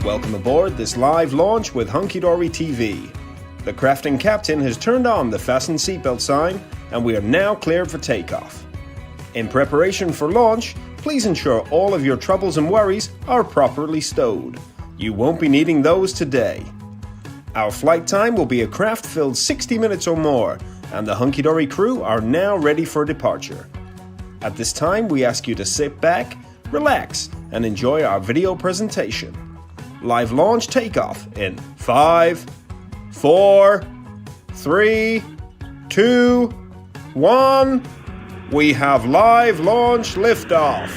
Welcome aboard this live launch with Hunky Dory TV. The crafting captain has turned on the fasten seatbelt sign and we are now cleared for takeoff. In preparation for launch, please ensure all of your troubles and worries are properly stowed. You won't be needing those today. Our flight time will be a craft-filled 60 minutes or more, and the Hunky Dory crew are now ready for departure. At this time, we ask you to sit back, relax, and enjoy our video presentation. Live launch takeoff in 5, 4, 3, 2, 1. We have live launch liftoff.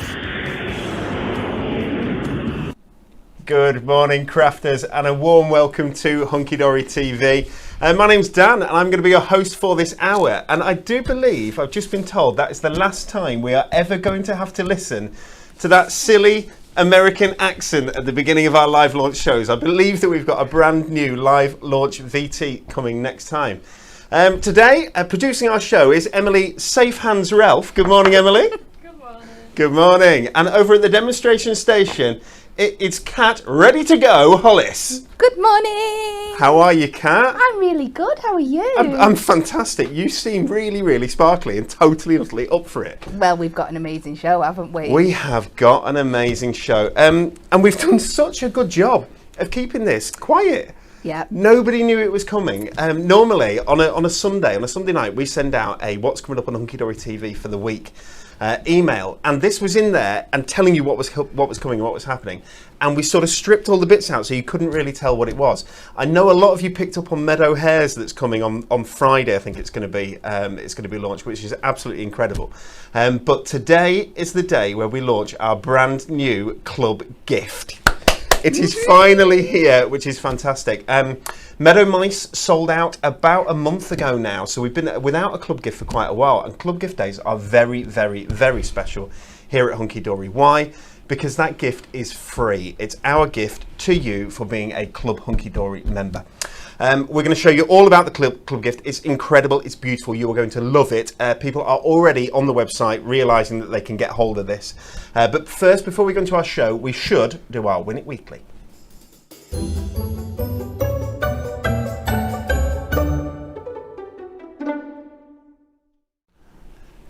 Good morning, crafters, and a warm welcome to Hunky Dory TV. My name's Dan, and I'm going to be your host for this hour. And I do believe, I've just been told, that is the last time we are ever going to have to listen to that silly American accent at the beginning of our live launch shows. I believe that we've got a brand new live launch VT coming next time. Today, producing our show is Emily Safe Hands Ralph. Good morning, Emily. Good morning. Good morning. And over at the demonstration station, it's Kat, ready to go, Hollis. Good morning. How are you, Kat? I'm really good. How are you? I'm fantastic. You seem really, really sparkly and totally, utterly up for it. Well, we've got an amazing show, haven't we? We have got an amazing show. And we've done such a good job of keeping this quiet. Yeah. Nobody knew it was coming. Normally, on a Sunday night, we send out a what's coming up on Hunky Dory TV for the week email, and this was in there and telling you what was coming and what was happening. And we sort of stripped all the bits out so you couldn't really tell what it was. I know a lot of you picked up on Meadow Hares that's coming on Friday. I think it's going to be launched, which is absolutely incredible. But today is the day where we launch our brand new club gift. It is finally here, which is fantastic. Meadow Mice sold out about a month ago now, so we've been without a club gift for quite a while, and club gift days are very, very, very special here at Hunky Dory. Why? Because that gift is free. It's our gift to you for being a Club Hunky Dory member. We're going to show you all about the club gift. It's incredible. It's beautiful. You are going to love it. People are already on the website realising that they can get hold of this. But first, before we go into our show, we should do our Win It Weekly.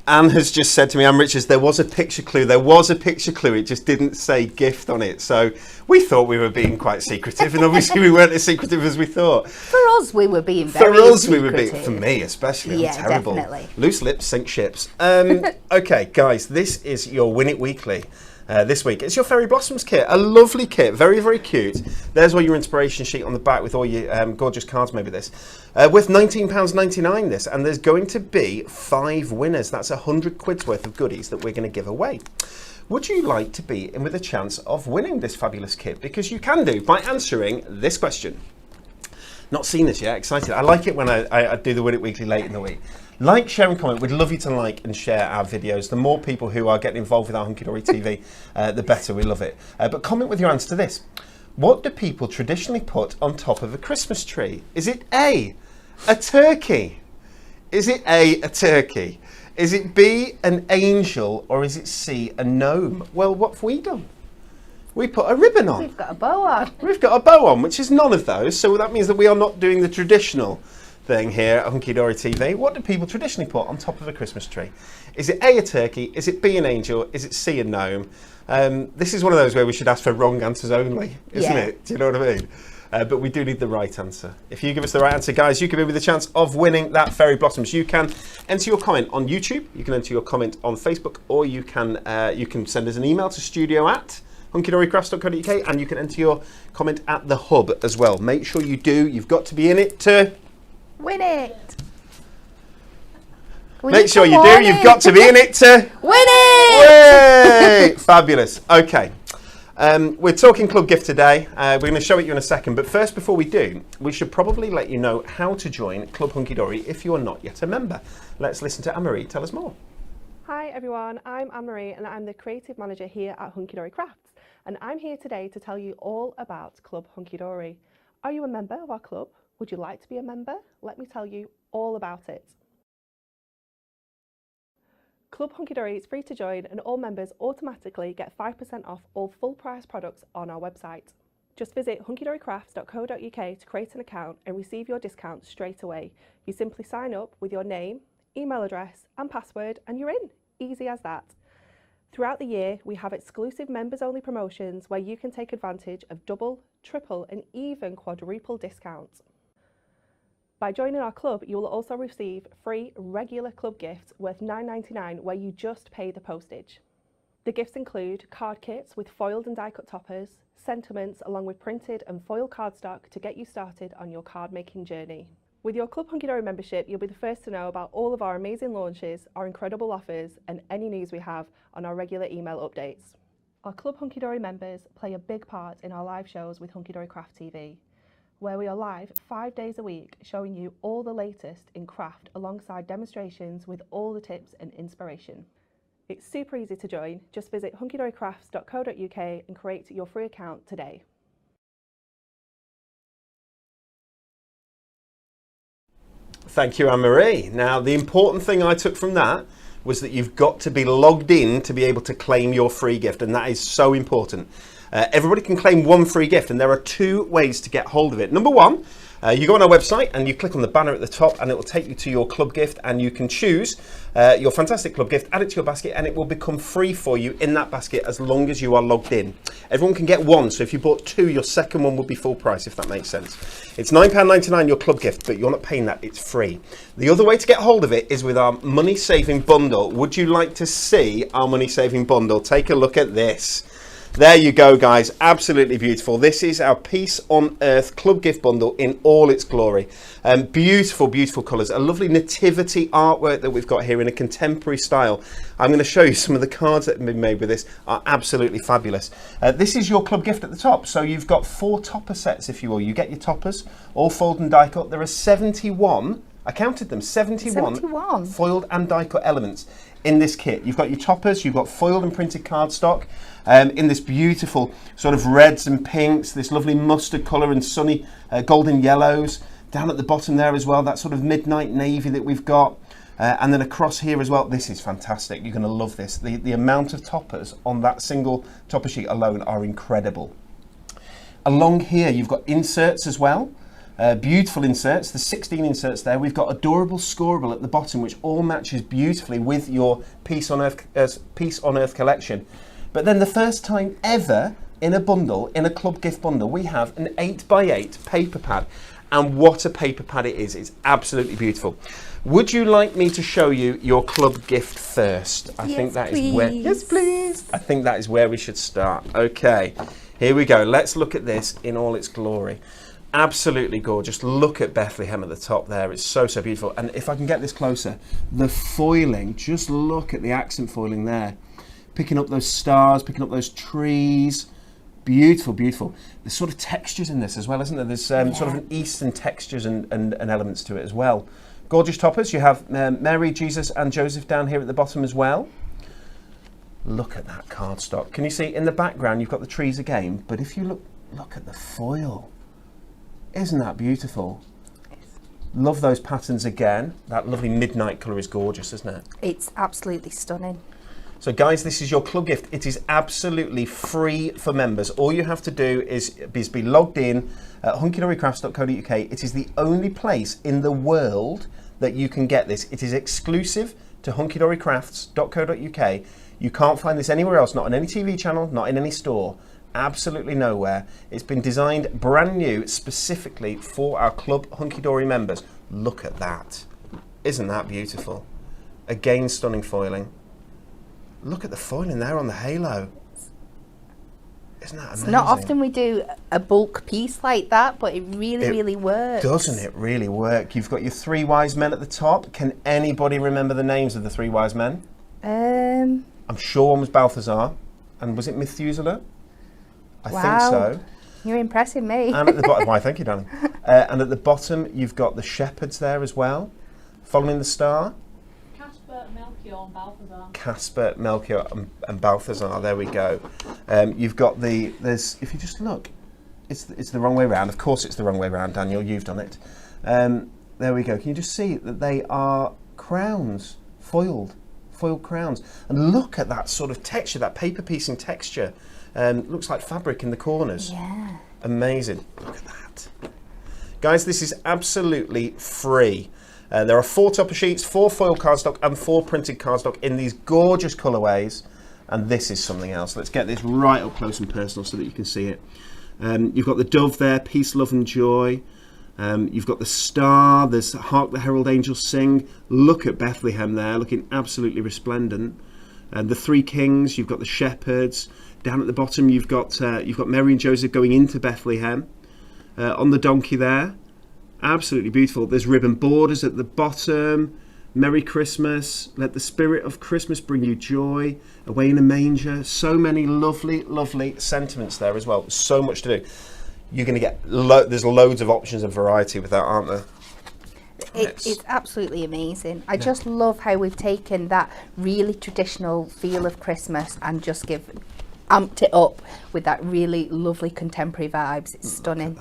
Anne has just said to me, Anne Richards, there was a picture clue. There was a picture clue. It just didn't say gift on it. So we thought we were being quite secretive, and obviously we weren't as secretive as we thought. For us, we were being very secretive. For me especially, yeah, I'm terrible. Definitely. Loose lips sink ships. Okay, guys, this is your Win It Weekly. This week, it's your Fairy Blossoms kit, a lovely kit, very, very cute. There's all your inspiration sheet on the back with all your gorgeous cards, maybe this. Worth £19.99 this, and there's going to be 5 winners. That's 100 quid's worth of goodies that we're going to give away. Would you like to be in with a chance of winning this fabulous kit? Because you can do by answering this question. Not seen this yet, excited. I like it when I do the Win It Weekly late in the week. Like, share and comment. We'd love you to like and share our videos. The more people who are getting involved with our Hunky Dory TV, the better. We love it. But comment with your answer to this. What do people traditionally put on top of a Christmas tree? Is it A, a turkey? Is it A, a turkey? Is it B, an angel? Or is it C, a gnome? Well, what have we done? We put a ribbon on. We've got a bow on. We've got a bow on, which is none of those. So that means that we are not doing the traditional thing here at Hunky Dory TV. What do people traditionally put on top of a Christmas tree? Is it A, a turkey? Is it B, an angel? Is it C, a gnome? This is one of those where we should ask for wrong answers only, isn't it? Do you know what I mean? But we do need the right answer. If you give us the right answer, guys, you can be with a chance of winning that Fairy Blossoms. You can enter your comment on YouTube, you can enter your comment on Facebook, or you can send us an email to studio@hunkydorycrafts.co.uk, and you can enter your comment at the hub as well. Make sure you do. You've got to be in it to win it. Make sure you do. You've got to be in it to win it. Fabulous. Okay. We're talking club gift today. We're going to show it you in a second. But first, before we do, we should probably let you know how to join Club Hunky Dory if you are not yet a member. Let's listen to Anne-Marie tell us more. Hi everyone, I'm Anne-Marie and I'm the creative manager here at Hunky Dory Crafts. And I'm here today to tell you all about Club Hunky Dory. Are you a member of our club? Would you like to be a member? Let me tell you all about it. Club Hunky Dory is free to join and all members automatically get 5% off all full price products on our website. Just visit hunkydorycrafts.co.uk to create an account and receive your discount straight away. You simply sign up with your name, email address and password and you're in. Easy as that. Throughout the year, we have exclusive members-only promotions where you can take advantage of double, triple and even quadruple discounts. By joining our club, you will also receive free regular club gifts worth $9.99 where you just pay the postage. The gifts include card kits with foiled and die-cut toppers, sentiments along with printed and foil cardstock to get you started on your card making journey. With your Club Hunky Dory membership, you'll be the first to know about all of our amazing launches, our incredible offers and any news we have on our regular email updates. Our Club Hunky Dory members play a big part in our live shows with Hunky Dory Craft TV, where we are live 5 days a week showing you all the latest in craft alongside demonstrations with all the tips and inspiration. It's super easy to join. Just visit hunkydorycrafts.co.uk and create your free account today. Thank you, Anne-Marie. Now, the important thing I took from that was that you've got to be logged in to be able to claim your free gift, and that is so important. Everybody can claim one free gift, and there are two ways to get hold of it. Number one, you go on our website and you click on the banner at the top and it will take you to your club gift, and you can choose your fantastic club gift, add it to your basket, and it will become free for you in that basket as long as you are logged in. Everyone can get one, so if you bought two, your second one would be full price, if that makes sense. It's £9.99 your club gift, but you're not paying that, it's free. The other way to get hold of it is with our money saving bundle. Would you like to see our money saving bundle? Take a look at this. There you go, guys. Absolutely beautiful. This is our Peace on Earth club gift bundle in all its glory. Beautiful, beautiful colours. A lovely nativity artwork that we've got here in a contemporary style. I'm going to show you some of the cards that have been made with this. Are absolutely fabulous. This is your club gift at the top. So you've got 4 topper sets, if you will. You get your toppers, all fold and die cut. There are 71, I counted them, 71 foiled and die cut elements in this kit. You've got your toppers, you've got foiled and printed cardstock in this beautiful sort of reds and pinks, this lovely mustard colour and sunny golden yellows. Down at the bottom there as well, that sort of midnight navy that we've got. And then across here as well, this is fantastic. You're going to love this. The amount of toppers on that single topper sheet alone are incredible. Along here, you've got inserts as well. Beautiful inserts, the 16 inserts there. We've got adorable scoreable at the bottom, which all matches beautifully with your Peace on Earth collection. But then the first time ever in a bundle, in a club gift bundle, we have an 8x8 paper pad. And what a paper pad it is. It's absolutely beautiful. Would you like me to show you your club gift first? I think that is where. Yes, please. I think that is where we should start. Okay, here we go. Let's look at this in all its glory. Absolutely gorgeous. Look at Bethlehem at the top there. It's so, so beautiful. And if I can get this closer, the foiling, just look at the accent foiling there. Picking up those stars, picking up those trees. Beautiful, beautiful. There's sort of textures in this as well, isn't there? There's sort of an Eastern textures and elements to it as well. Gorgeous toppers. You have Mary, Jesus and Joseph down here at the bottom as well. Look at that cardstock. Can you see in the background you've got the trees again, but if you look at the foil. Isn't that beautiful? Love those patterns again. That lovely midnight colour is gorgeous, isn't it? It's absolutely stunning. So guys, this is your club gift. It is absolutely free for members. All you have to do is be logged in at hunkydorycrafts.co.uk. It is the only place in the world that you can get this. It is exclusive to hunkydorycrafts.co.uk. You can't find this anywhere else, not on any TV channel, not in any store. Absolutely nowhere. It's been designed brand new specifically for our Club Hunky Dory members. Look at that. Isn't that beautiful? Again, stunning foiling. Look at the foiling there on the halo. Isn't that amazing? It's not often we do a bulk piece like that, but it really works. Doesn't it really work? You've got your 3 wise men at the top. Can anybody remember the names of the 3 wise men? I'm sure one was Balthazar. And was it Methuselah? I think so. You're impressing me. And at the bottom, why, thank you, darling. And at the bottom, you've got the shepherds there as well, following the star. Casper, Melchior, and Balthazar. Casper, Melchior, and Balthazar. There we go. You've got there's. If you just look, it's the wrong way round. Of course, it's the wrong way round, Daniel. You've done it. There we go. Can you just see that they are crowns, foiled crowns, and look at that sort of texture, that paper piecing texture. Looks like fabric in the corners. Yeah. Amazing. Look at that. Guys, this is absolutely free. There are 4 topper sheets, 4 foil cardstock and 4 printed cardstock in these gorgeous colourways. And this is something else. Let's get this right up close and personal so that you can see it. You've got the dove there, peace, love and joy. You've got the star, there's Hark the Herald Angels Sing. Look at Bethlehem there, looking absolutely resplendent. The 3 kings, you've got the shepherds. Down at the bottom you've got Mary and Joseph going into Bethlehem. On the donkey there, absolutely beautiful. There's ribbon borders at the bottom. Merry Christmas, let the spirit of Christmas bring you joy, away in a manger. So many lovely, lovely sentiments there as well. So much to do. You're going to get, there's loads of options and variety with that, aren't there? It's absolutely amazing. I just love how we've taken that really traditional feel of Christmas and just amped it up with that really lovely contemporary vibes. It's stunning.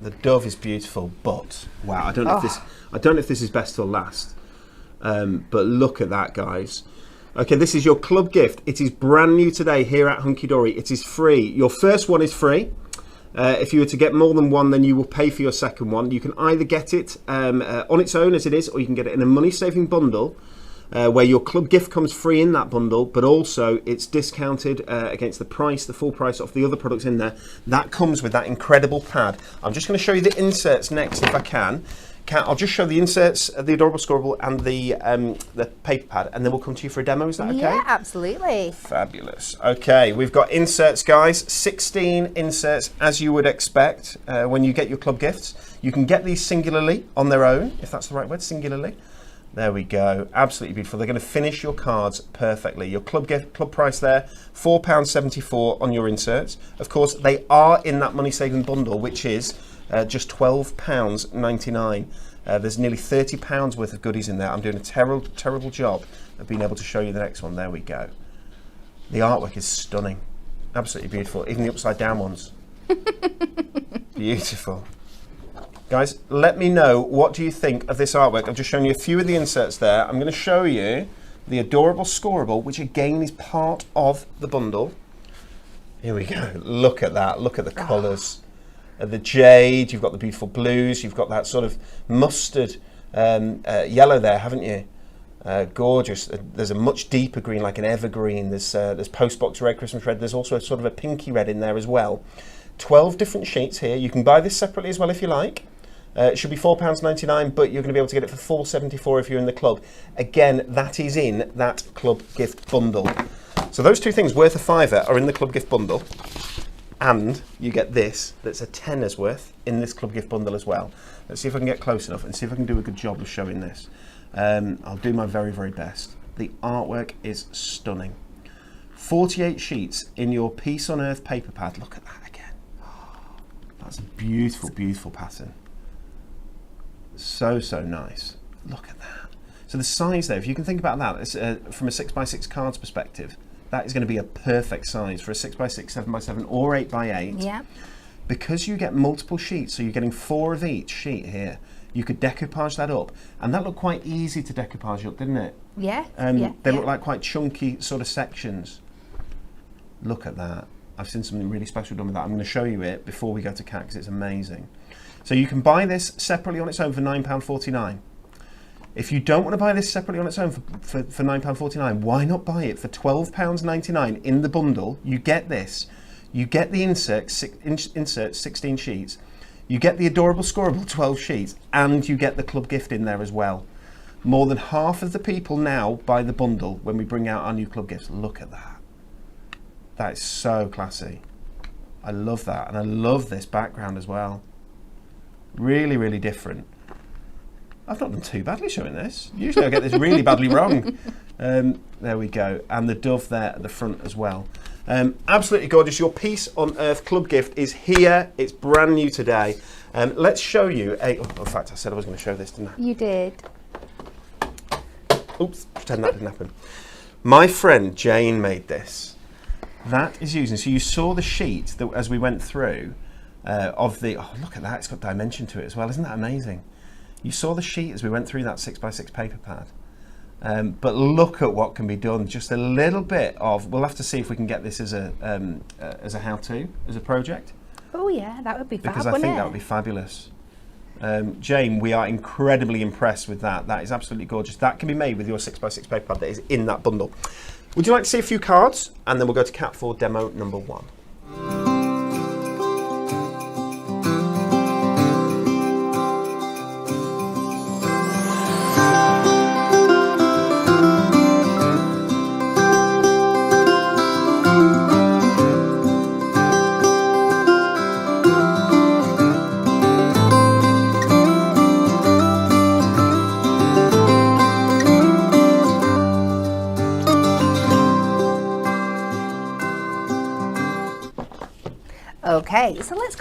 The dove is beautiful, but wow, I don't know if this is best till last. But look at that, guys. Okay, this is your club gift. It is brand new today here at Hunky Dory. It is free. Your first one is free. If you were to get more than one, then you will pay for your second one. You can either get it on its own as it is, or you can get it in a money-saving bundle where your club gift comes free in that bundle, but also it's discounted against the price, the full price of the other products in there. That comes with that incredible pad. I'm just going to show you the inserts next if I can. I'll just show the inserts, the adorable scorable and the paper pad, and then we'll come to you for a demo. Is that okay? Yeah, absolutely. Fabulous. Okay, we've got inserts, guys. 16 inserts, as you would expect when you get your club gifts. You can get these singularly on their own, if that's the right word, singularly. There we go. Absolutely beautiful. They're going to finish your cards perfectly. Your club price there, £4.74 on your inserts. Of course, they are in that money-saving bundle, which is just £12.99. There's nearly £30 worth of goodies in there. I'm doing a terrible job of being able to show you the next one. There we go. The artwork is stunning. Absolutely beautiful. Even the upside down ones. Beautiful. Guys, let me know, what do you think of this artwork? I've just shown you a few of the inserts there. I'm going to show you the adorable scorable, which again is part of the bundle. Here we go. Look at that. Look at the colours. The jade, you've got the beautiful blues, you've got that sort of mustard yellow there, haven't you? Gorgeous. There's a much deeper green, like an evergreen. There's postbox red, Christmas red. There's also a sort of a pinky red in there as well. 12 different sheets here. You can buy this separately as well if you like. It should be £4.99, but you're going to be able to get it for £4.74 if you're in the club. Again, that is in that club gift bundle. So those two things worth a £5 are in the club gift bundle. And you get this, that's a tenner's worth in this club gift bundle as well. Let's see if I can get close enough and see if I can do a good job of showing this. I'll do my very, very best. The artwork is stunning. 48 sheets in your Peace on Earth paper pad. Look at that again. That's a beautiful, beautiful pattern. So nice. Look at that. So the size there, if you can think about that, it's, from a 6x6 cards perspective, that is going to be a perfect size for a 6x6, 7x7 or 8x8. Yeah. Because you get multiple sheets, so you're getting 4 of each sheet here, you could decoupage that up. And that looked quite easy to decoupage up, didn't it? Yeah. They look like quite chunky sort of sections. Look at that. I've seen something really special done with that. I'm going to show you it before we go to CAC because it's amazing. So you can buy this separately on its own for £9.49. If you don't want to buy this separately on its own for £9.49, why not buy it for £12.99 in the bundle? You get this. You get the insert 16 sheets. You get the adorable scorable 12 sheets, and you get the club gift in there as well. More than half of the people now buy the bundle when we bring out our new club gifts. Look at that. That is so classy. I love that, and I love this background as well. Really, really different. I've not done too badly showing this. Usually I get this really badly wrong. There we go. And the dove there at the front as well. Absolutely gorgeous. Your Peace on Earth club gift is here. It's brand new today. Let's show you a... Oh, in fact, I said I was going to show this, didn't I? You did. Oops, pretend that didn't happen. My friend Jane made this. That is using... So you saw the sheet that as we went through of the... Oh, look at that. It's got dimension to it as well. Isn't that amazing? You saw the sheet as we went through that 6x6 paper pad. But look at what can be done. Just a little bit of... We'll have to see if we can get this as a how-to, as a project. Oh yeah, that would be fab, because I think that would be fabulous. Jane, we are incredibly impressed with that. That is absolutely gorgeous. That can be made with your 6x6 paper pad that is in that bundle. Would you like to see a few cards? And then we'll go to Cat 4 demo number 1. Okay, so let's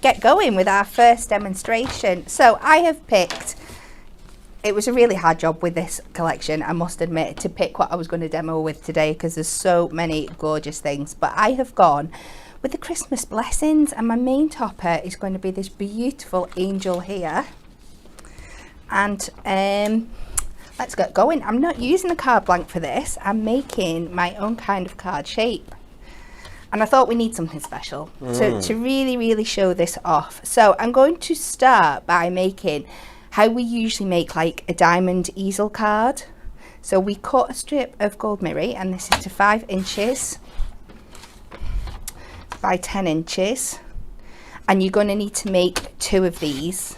get going with our first demonstration. So I have picked, it was a really hard job with this collection, I must admit, to pick what I was going to demo with today because there's so many gorgeous things. But I have gone with the Christmas blessings, and my main topper is going to be this beautiful angel here. And let's get going. I'm not using a card blank for this, I'm making my own kind of card shape. And I thought we need something special to really show this off. So I'm going to start by making how we usually make like a diamond easel card. So we cut a strip of gold mirri, and this is to 5 inches by 10 inches. And you're going to need to make 2 of these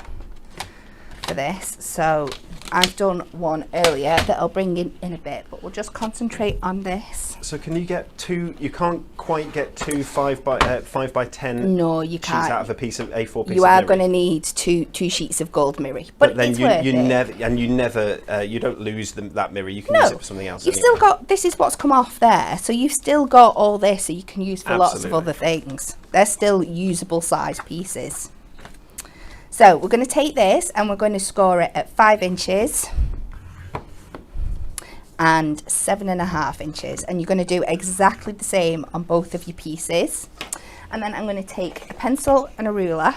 for this. So I've done one earlier that I'll bring in a bit, but we'll just concentrate on this. So can you get 2? You can't quite get 2 5 by 10. No, you sheets can't. out of a piece of A4 piece. You of are mirri. going to need two sheets of gold mirri, but then it's worth it. you never you don't lose that mirror. You can No, use it for something else. You've anyway. still got, this is what's come off there, so you've still got all this that you can use for lots of other things. They're still usable size pieces. So we're going to take this and we're going to score it at 5 inches and 7.5 inches, and you're going to do exactly the same on both of your pieces. And then I'm going to take a pencil and a ruler,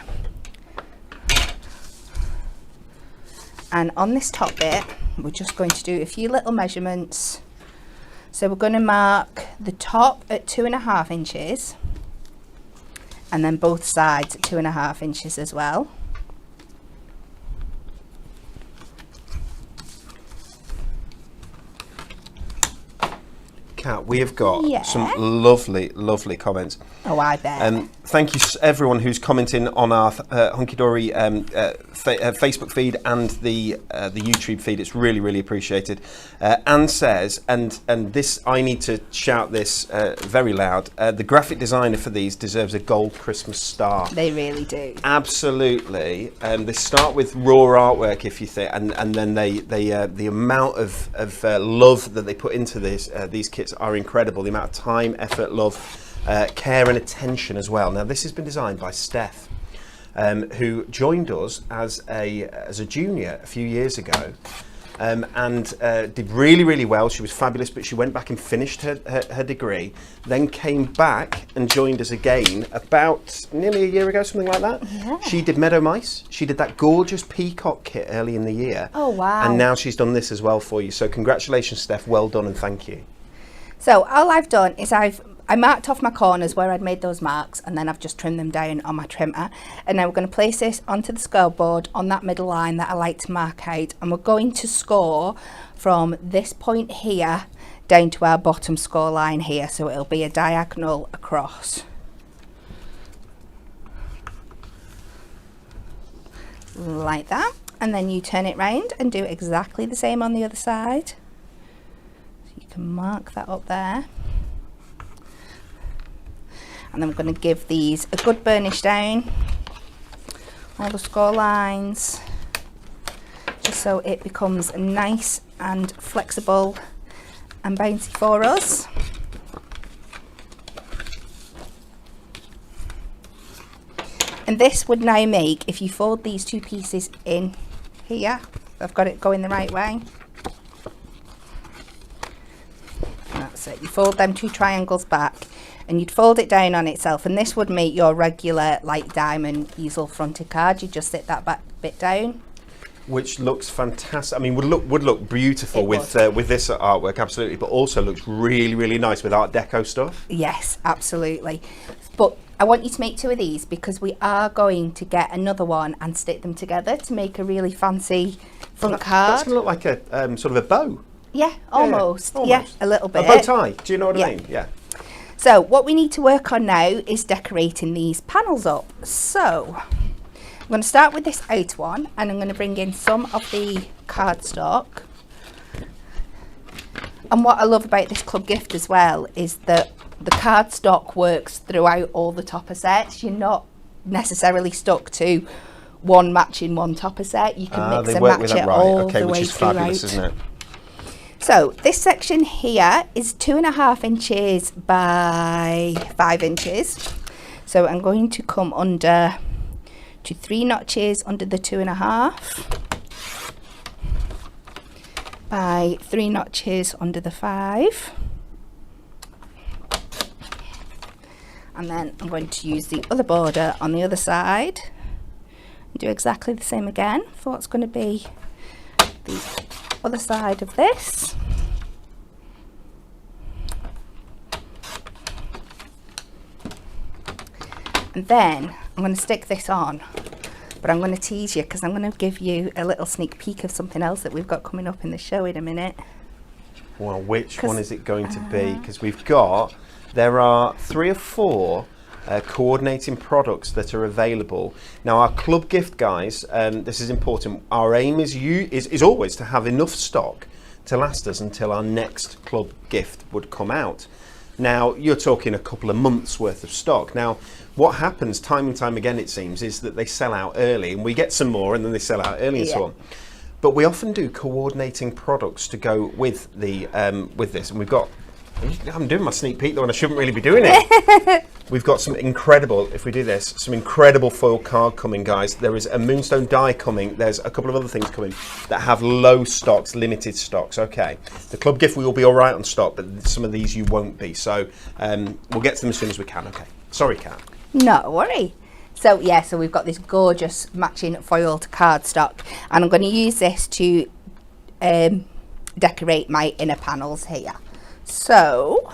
and on this top bit we're just going to do a few little measurements. So we're going to mark the top at 2.5 inches and then both sides at 2.5 inches as well. Kat, we have got Yeah. some lovely comments. Oh, I bet. Thank you everyone who's commenting on our Hunky Dory Facebook feed and the YouTube feed. It's really appreciated. Anne says, and this, I need to shout this very loud, the graphic designer for these deserves a gold Christmas star. They really do. Absolutely. They start with raw artwork, if you think, and then they the amount of love that they put into these kits are incredible. The amount of time, effort, love, care and attention as well. Now this has been designed by Steph, who joined us as a junior a few years ago, and did really well. She was fabulous, but she went back and finished her degree, then came back and joined us again about nearly a year ago, something like that. Yeah. She did Meadow Mice, she did that gorgeous peacock kit early in the year. Oh wow. And now she's done this as well for you. So congratulations, Steph, well done and thank you. So all I've done is I marked off my corners where I'd made those marks, and then I've just trimmed them down on my trimmer. And now we're going to place this onto the score board on that middle line that I like to mark out, and we're going to score from this point here down to our bottom score line here, so it'll be a diagonal across. Like that. And then you turn it round and do exactly the same on the other side. So you can mark that up there. And then we're going to give these a good burnish down, all the score lines, just so it becomes nice and flexible and bouncy for us. And this would now make, if you fold these two pieces in here, I've got it going the right way. That's it, you fold them two triangles back, and you'd fold it down on itself, and this would make your regular like diamond easel fronted card. You just sit that back bit down, which looks fantastic. I mean, would look beautiful with this artwork, absolutely, but also looks really nice with Art Deco stuff. Yes, absolutely. But I want you to make 2 of these because we are going to get another one and stick them together to make a really fancy front card. That's going to look like a sort of a bow. Yeah, almost. almost. Yeah, a little bit. A bow tie. Do you know what I mean? Yeah. So what we need to work on now is decorating these panels up. So I'm going to start with this out one, and I'm going to bring in some of the cardstock. And what I love about this club gift as well is that the cardstock works throughout all the topper sets. You're not necessarily stuck to one matching one topper set. You can mix and match it all the way which is throughout. fabulous, isn't it? So this section here is 2.5 inches by 5 inches. So I'm going to come under to 3 notches under the 2.5 by 3 notches under the 5. And then I'm going to use the other border on the other side and do exactly the same again for what's going to be the other side of this. And then I'm going to stick this on, but I'm going to tease you because I'm going to give you a little sneak peek of something else that we've got coming up in the show in a minute. Well, which one is it going to be? Because there are 3 or 4 coordinating products that are available. Now, our club gift, guys, this is important. Our aim is always to have enough stock to last us until our next club gift would come out. Now, you're talking a couple of months worth of stock. Now, what happens time and time again, it seems, is that they sell out early, and we get some more, and then they sell out early and so on. But we often do coordinating products to go with the with this, and we've got. I'm doing my sneak peek though, and I shouldn't really be doing it. We've got some incredible, if we do this, some incredible foil card coming, guys. There is a moonstone die coming. There's a couple of other things coming that have low stocks, limited stocks. Okay, the club gift will be all right on stock, but some of these you won't be. So we'll get to them as soon as we can. Okay, sorry, Kat. No worry. So yeah, so we've got this gorgeous matching foiled cardstock, and I'm going to use this to decorate my inner panels here. So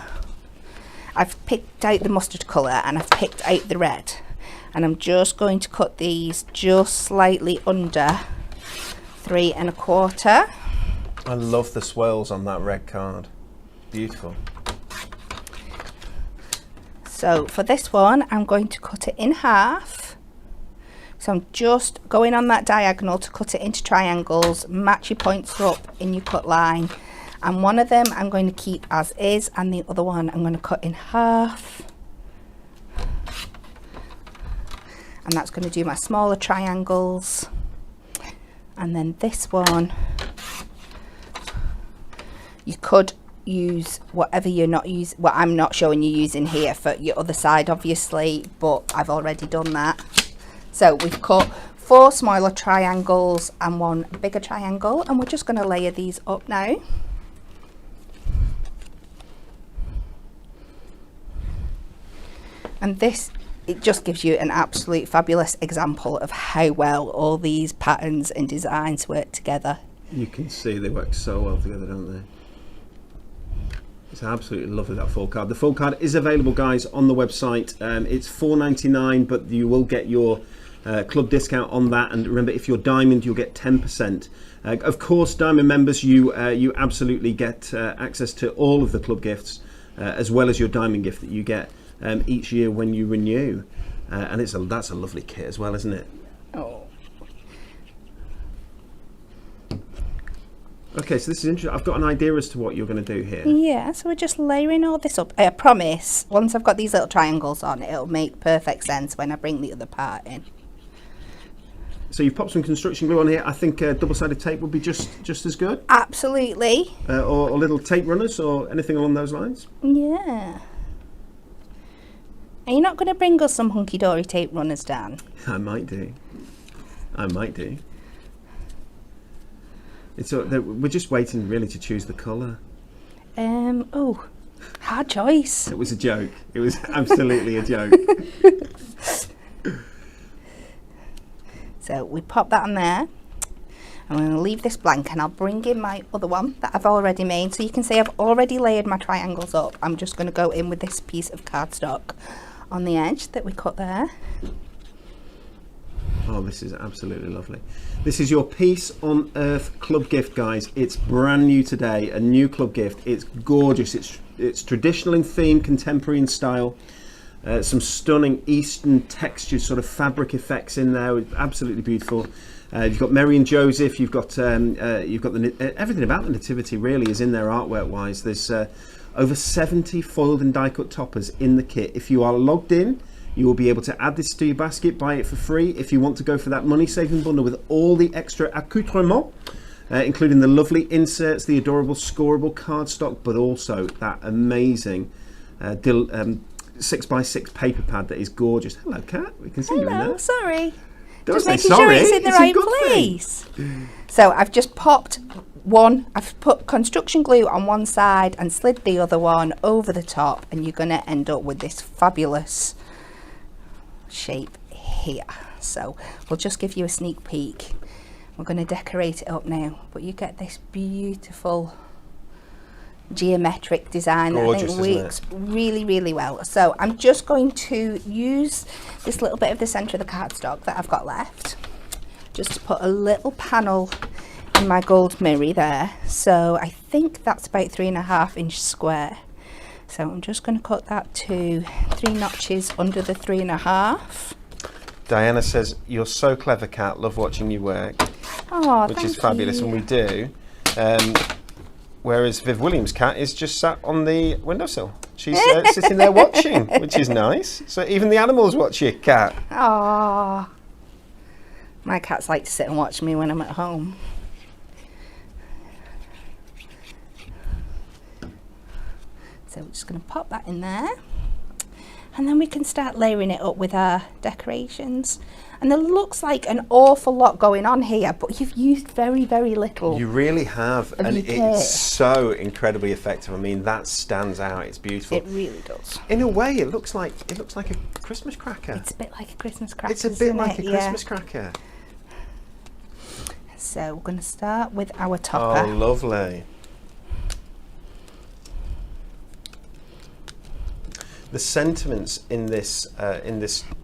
I've picked out the mustard colour and I've picked out the red, and I'm just going to cut these just slightly under 3 1/4. I love the swirls on that red card. Beautiful. So for this one, I'm going to cut it in half. So I'm just going on that diagonal to cut it into triangles. Match your points up in your cut line. And one of them I'm going to keep as is, and the other one I'm going to cut in half. And that's going to do my smaller triangles. And then this one, you could use whatever you're not using, what I'm not showing you using here for your other side obviously, but I've already done that. So we've cut 4 smaller triangles and 1 bigger triangle, and we're just going to layer these up now. And this, it just gives you an absolute fabulous example of how well all these patterns and designs work together. You can see they work so well together, don't they? It's absolutely lovely, that full card. The full card is available, guys, on the website. It's $4.99, but you will get your club discount on that. And remember, if you're Diamond, you'll get 10%. Of course, Diamond members, you absolutely get access to all of the club gifts, as well as your Diamond gift that you get each year when you renew. And that's a lovely kit as well, isn't it? Oh. Okay, so this is interesting. I've got an idea as to what you're going to do here. Yeah, so we're just layering all this up. I promise, once I've got these little triangles on, it'll make perfect sense when I bring the other part in. So you've popped some construction glue on here. I think double-sided tape would be just as good. Absolutely. Or little tape runners or anything along those lines. Yeah. Are you not going to bring us some Hunky Dory tape runners, Dan? I might do. We're just waiting really to choose the colour. Oh, hard choice. It was a joke. It was absolutely a joke. So we pop that on there. I'm going to leave this blank, and I'll bring in my other one that I've already made. So you can see I've already layered my triangles up. I'm just going to go in with this piece of cardstock on the edge that we cut there. Oh, this is absolutely lovely. This is your Peace on Earth club gift, guys. It's brand new today, a new club gift. It's gorgeous. It's traditional in theme, contemporary in style. Some stunning Eastern textured sort of fabric effects in there. Absolutely beautiful. You've got Mary and Joseph. You've got everything about the nativity really is in there artwork wise. There's over 70 foiled and die cut toppers in the kit. If you are logged in, you will be able to add this to your basket, buy it for free. If you want to go for that money saving bundle with all the extra accoutrements, including the lovely inserts, the adorable scoreable cardstock, but also that amazing 6x6 paper pad that is gorgeous. Hello, Kat. We can see you in there. Hello, sorry. Don't Just say making sorry. sure it's in the It's a right good place. thing. So I've just popped one, I've put construction glue on one side and slid the other one over the top, and you're going to end up with this fabulous shape here. So we'll just give you a sneak peek. We're going to decorate it up now, but you get this beautiful geometric design Gorgeous, that I think works really, really well. So I'm just going to use this little bit of the centre of the cardstock that I've got left, just to put a little panel in my gold mirror there. So I think that's about 3.5 inch square. So I'm just going to cut that to 3 notches under the 3.5. Diana says, "You're so clever, Kat. Love watching you work," Oh, which thank is fabulous, you. and we do. Whereas Viv Williams' cat is just sat on the windowsill. She's sitting there watching, which is nice. So even the animals watch you, Kat. Oh, my cats like to sit and watch me when I'm at home. So we're just going to pop that in there, and then we can start layering it up with our decorations. And there looks like an awful lot going on here, but you've used very, very little. You really have, and your kit. it's so incredibly effective. I mean, that stands out. It's beautiful. It really does. In a way, it looks like a Christmas cracker. It's a bit like a Christmas cracker. It's a bit isn't like it? a Christmas cracker. So we're going to start with our Oh, topper. lovely. The sentiments in this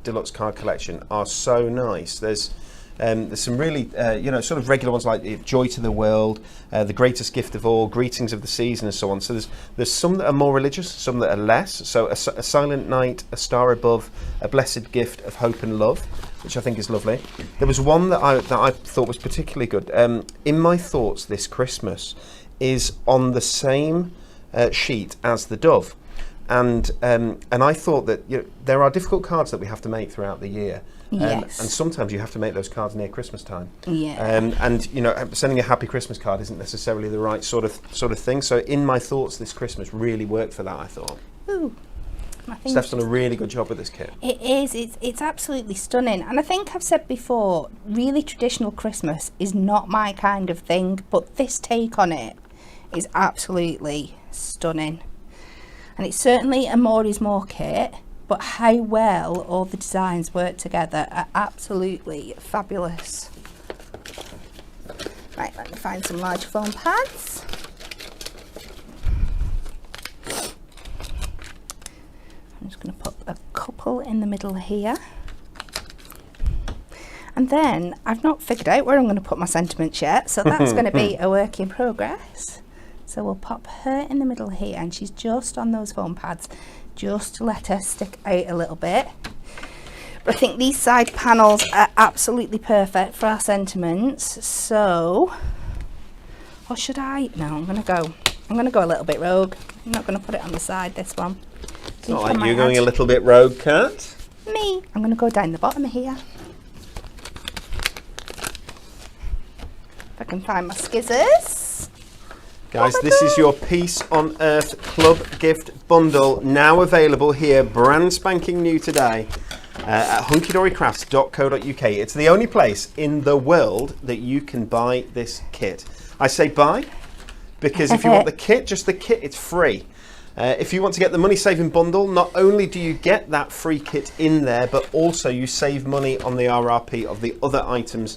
deluxe card collection are so nice. There's some really sort of regular ones like Joy to the World, The Greatest Gift of All, Greetings of the Season, and so on. So there's some that are more religious, some that are less. So a Silent Night, A Star Above, A Blessed Gift of Hope and Love, which I think is lovely. There was one that I thought was particularly good. In My Thoughts This Christmas is on the same sheet as the Dove. And I thought that there are difficult cards that we have to make throughout the year, Yes. and sometimes you have to make those cards near Christmas time. Yeah. And sending a happy Christmas card isn't necessarily the right sort of thing. So In My Thoughts This Christmas really worked for that, I thought. Ooh, I think Steph's done a really good job with this kit. it is. It's absolutely stunning. And I think I've said before, really traditional Christmas is not my kind of thing, but this take on it is absolutely stunning. And it's certainly a more is more kit, but how well all the designs work together are absolutely fabulous. Right, let me find some large foam pads. I'm just going to put a couple in the middle here. And then I've not figured out where I'm going to put my sentiments yet, so that's going to be a work in progress. So we'll pop her in the middle here, and she's just on those foam pads, just to let her stick out a little bit. But I think these side panels are absolutely perfect for our sentiments. So, or should I? No, I'm going to go a little bit rogue. I'm not going to put it on the side, this one. It's not like you're going a little bit rogue, Kat. Me. I'm going to go down the bottom here. If I can find my skizzers. Guys, this is your Peace on Earth Club Gift Bundle, now available here, brand spanking new today, at hunkydorycrafts.co.uk. It's the only place in the world that you can buy this kit. I say buy, because if you want the kit, just the kit, it's free. If you want to get the money saving bundle, not only do you get that free kit in there, but also you save money on the RRP of the other items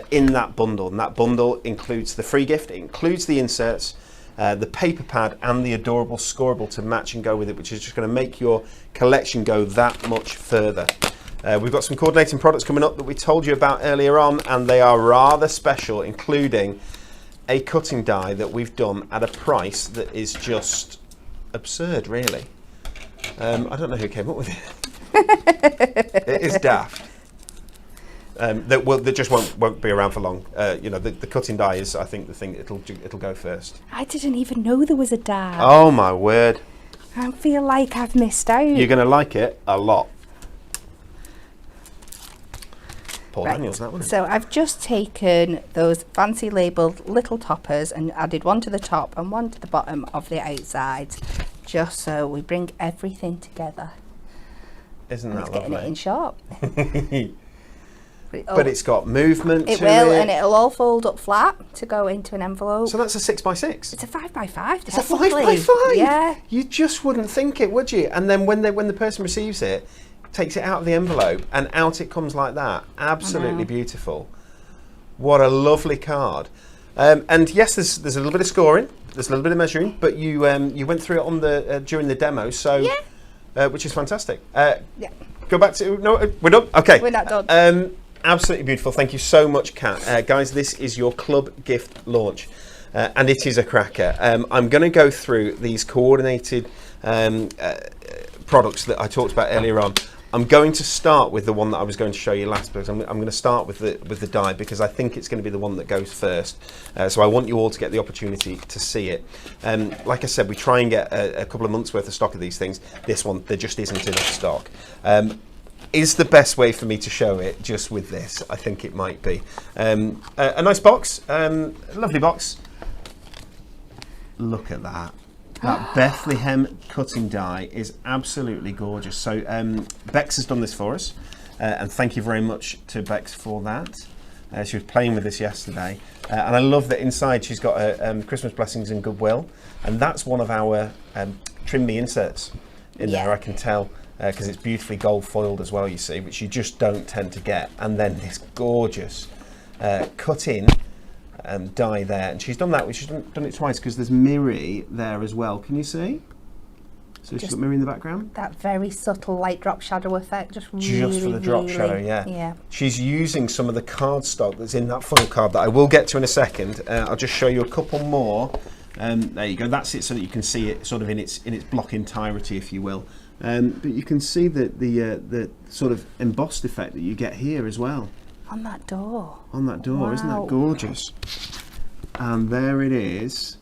in that bundle. And that bundle includes the free gift, it includes the inserts, the paper pad and the adorable scoreable to match and go with it, which is just going to make your collection go that much further. We've got some coordinating products coming up that we told you about earlier on, and they are rather special, including a cutting die that we've done at a price that is just absurd, really. I don't know who came up with it. It is daft. That just won't be around for long. The cutting die is, I think, the thing it'll go first. I didn't even know there was a die. Oh my word! I feel like I've missed out. You're going to like it a lot. Paul Right. Daniels, that one. So I've just taken those fancy labelled little toppers and added one to the top and one to the bottom of the outside, just so we bring everything together. Isn't And that it's getting it in lovely? sharp. But it's got movement It to will, it. and it'll all fold up flat to go into an envelope. So that's a 6x6. It's a 5x5. It's a technically. 5x5. Yeah. You just wouldn't think it, would you? And then when the person receives it, takes it out of the envelope, and out it comes like that. Absolutely beautiful. What a lovely card. And yes, there's a little bit of scoring, there's a little bit of measuring, but you went through it on the during the demo, so which is fantastic. Yeah. Go back to we're done. Okay, We're not done. Absolutely beautiful. Thank you so much, Kat. Guys, this is your club gift launch, and it is a cracker. I'm going to go through these coordinated products that I talked about earlier on. I'm going to start with the one that I was going to show you last, because I'm going to start with the die, because I think it's going to be the one that goes first. So I want you all to get the opportunity to see it. Like I said, we try and get a couple of months worth of stock of these things. This one, there just isn't enough stock. Is the best way for me to show it just with this? I think it might be. A nice box, lovely box. Look at that. That Bethlehem cutting die is absolutely gorgeous. So Bex has done this for us, and thank you very much to Bex for that. She was playing with this yesterday, and I love that inside she's got Christmas blessings and goodwill, and that's one of our trim me inserts in there. I can tell, because it's beautifully gold foiled as well, you see, which you just don't tend to get. And then this gorgeous cut in die there, and she's done that. She's done it twice, because there's Miri there as well. Can you see? So she's got Miri in the background. That very subtle light drop shadow effect, just really, for the drop really, shadow, yeah. Yeah. She's using some of the card stock that's in that foil card that I will get to in a second. I'll just show you a couple more. There you go. That's it, so that you can see it sort of in its block entirety, if you will. But you can see the sort of embossed effect that you get here as well. On that door. On that door, Wow. Isn't that gorgeous? And there it is,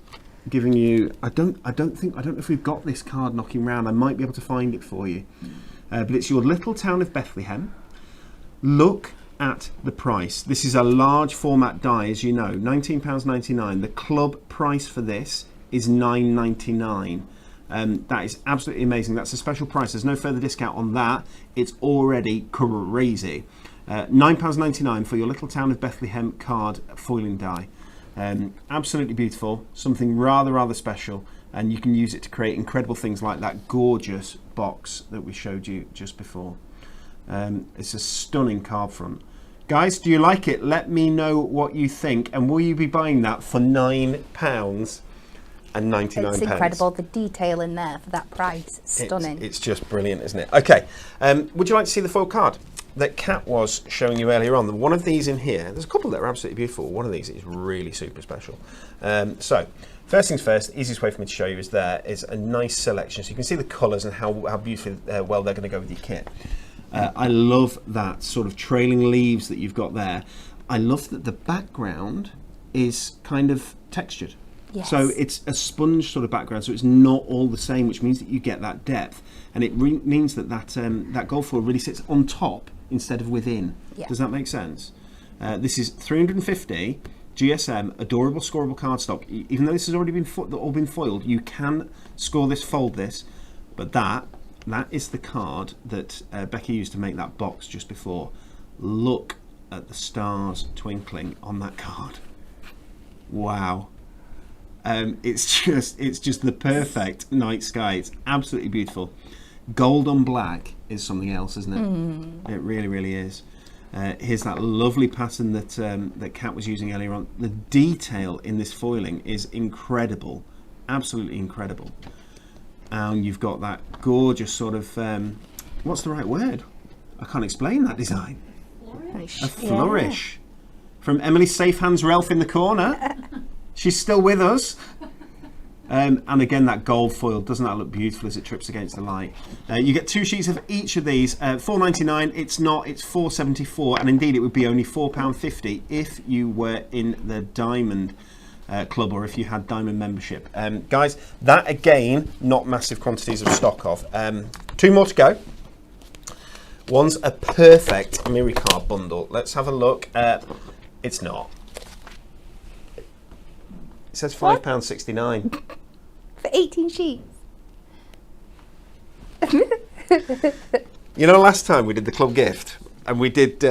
giving you. I don't know if we've got this card knocking round. I might be able to find it for you. But it's your little town of Bethlehem. Look at the price. This is a large format die, as you know, £19.99. The club price for this is £9.99. That is absolutely amazing. That's a special price. There's no further discount on that. It's already crazy. £9.99 for your little town of Bethlehem card foiling die. Absolutely beautiful. Something rather special, and you can use it to create incredible things like that gorgeous box that we showed you just before. It's a stunning card front. Guys, do you like it? Let me know what you think, and will you be buying that for £9.99? It's incredible, the detail in there for that price. It's stunning. It's just brilliant, isn't it? Okay, would you like to see the foil card that Kat was showing you earlier on? One of these in here, there's a couple that are absolutely beautiful. One of these is really super special. So, first things first, the easiest way for me to show you is a nice selection. So you can see the colours and how beautifully well they're going to go with your kit. I love that sort of trailing leaves that you've got there. I love that the background is kind of textured. Yes. So it's a sponge sort of background, so it's not all the same, which means that you get that depth, and it means that gold foil really sits on top instead of within. Yeah. Does that make sense? This is 350 GSM adorable scoreable cardstock. Even though this has already been all been foiled, you can score this, fold this, but that is the card that Becky used to make that box just before. Look at the stars twinkling on that card. Wow. It's just the perfect night sky. It's absolutely beautiful. Gold on black is something else, isn't it? It really is. Here's that lovely pattern that Kat was using earlier on. The detail in this foiling is incredible. absolutely incredible. And you've got that gorgeous sort of, what's the right word? I can't explain that design. A flourish. From Emily's safe hands, Ralph in the corner. She's still with us. And again, that gold foil, doesn't that look beautiful as it trips against the light? You get 2 sheets of each of these, £4.99. It's not, it's £4.74, and indeed it would be only £4.50 if you were in the Diamond Club, or if you had Diamond membership. Guys, that again, not massive quantities of stock of. 2 more to go. One's a perfect Miricard bundle. Let's have a look. It's not. It says £5.69 for 18 sheets. You know, last time we did the club gift, and we did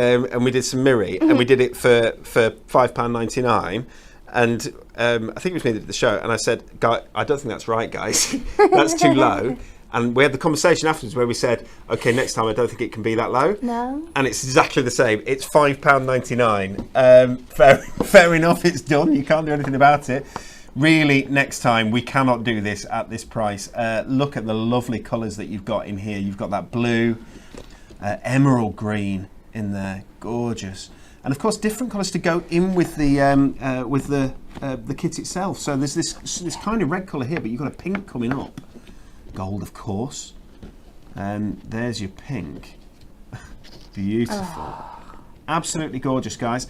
some Miri, and we did it for £5.99, and I think it was me that did the show, and I said, I don't think that's right, guys. That's too low. And we had the conversation afterwards where we said, okay, next time I don't think it can be that low. No. And it's exactly the same. It's £5.99. Fair enough, it's done. You can't do anything about it. Really, next time, we cannot do this at this price. Look at the lovely colours that you've got in here. You've got that blue, emerald green in there. Gorgeous. And of course, different colours to go in with the kit itself. So there's this kind of red colour here, but you've got a pink coming up. Gold, of course. And there's your pink. Beautiful. Oh. Absolutely gorgeous, guys.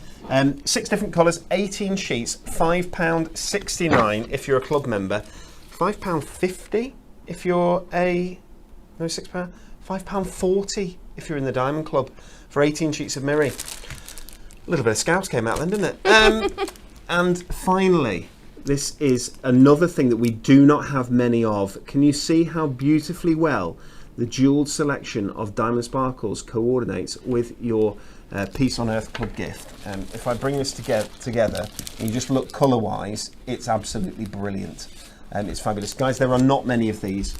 6 different colours, 18 sheets, £5.69 if you're a club member, £5.50 if you're £6, £5.40 if you're in the Diamond Club for 18 sheets of Miri. A little bit of Scouts came out then, didn't it? And finally, this is another thing that we do not have many of. Can you see how beautifully well the jewelled selection of Diamond Sparkles coordinates with your Peace on Earth Club gift? If I bring this together and you just look colour-wise, it's absolutely brilliant. It's fabulous. Guys, there are not many of these.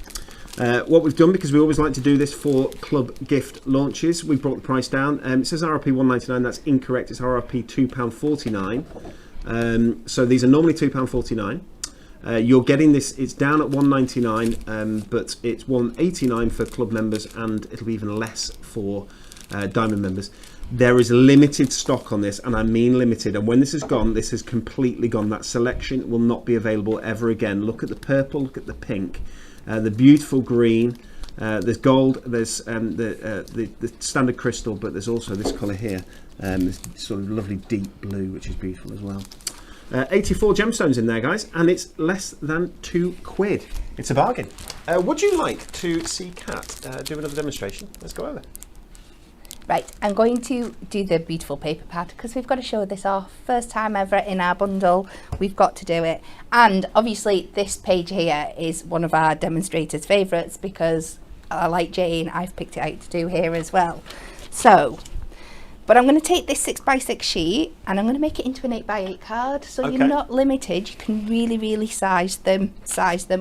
What we've done, because we always like to do this for club gift launches, we've brought the price down. It says RRP £1.99, that's incorrect, it's RRP £2.49. So these are normally £2.49. You're getting this, it's down at £1.99, but it's £1.89 for club members, and it'll be even less for Diamond members. There is limited stock on this, and I mean limited, and when this is gone, this is completely gone. That selection will not be available ever again. Look at the purple, look at the pink, the beautiful green, there's gold, there's the standard crystal, but there's also this colour here, this sort of lovely deep blue, which is beautiful as well. 84 gemstones in there, guys, and it's less than £2. It's a bargain. Would you like to see Kat do another demonstration? Let's go over. Right, I'm going to do the beautiful paper pad because we've got to show this off. First time ever in our bundle, we've got to do it. And obviously this page here is one of our demonstrators' favourites because, like Jane, I've picked it out to do here as well. So, but I'm going to take this 6x6 sheet and I'm going to make it into an 8x8 card. So You're not limited, you can really, really size them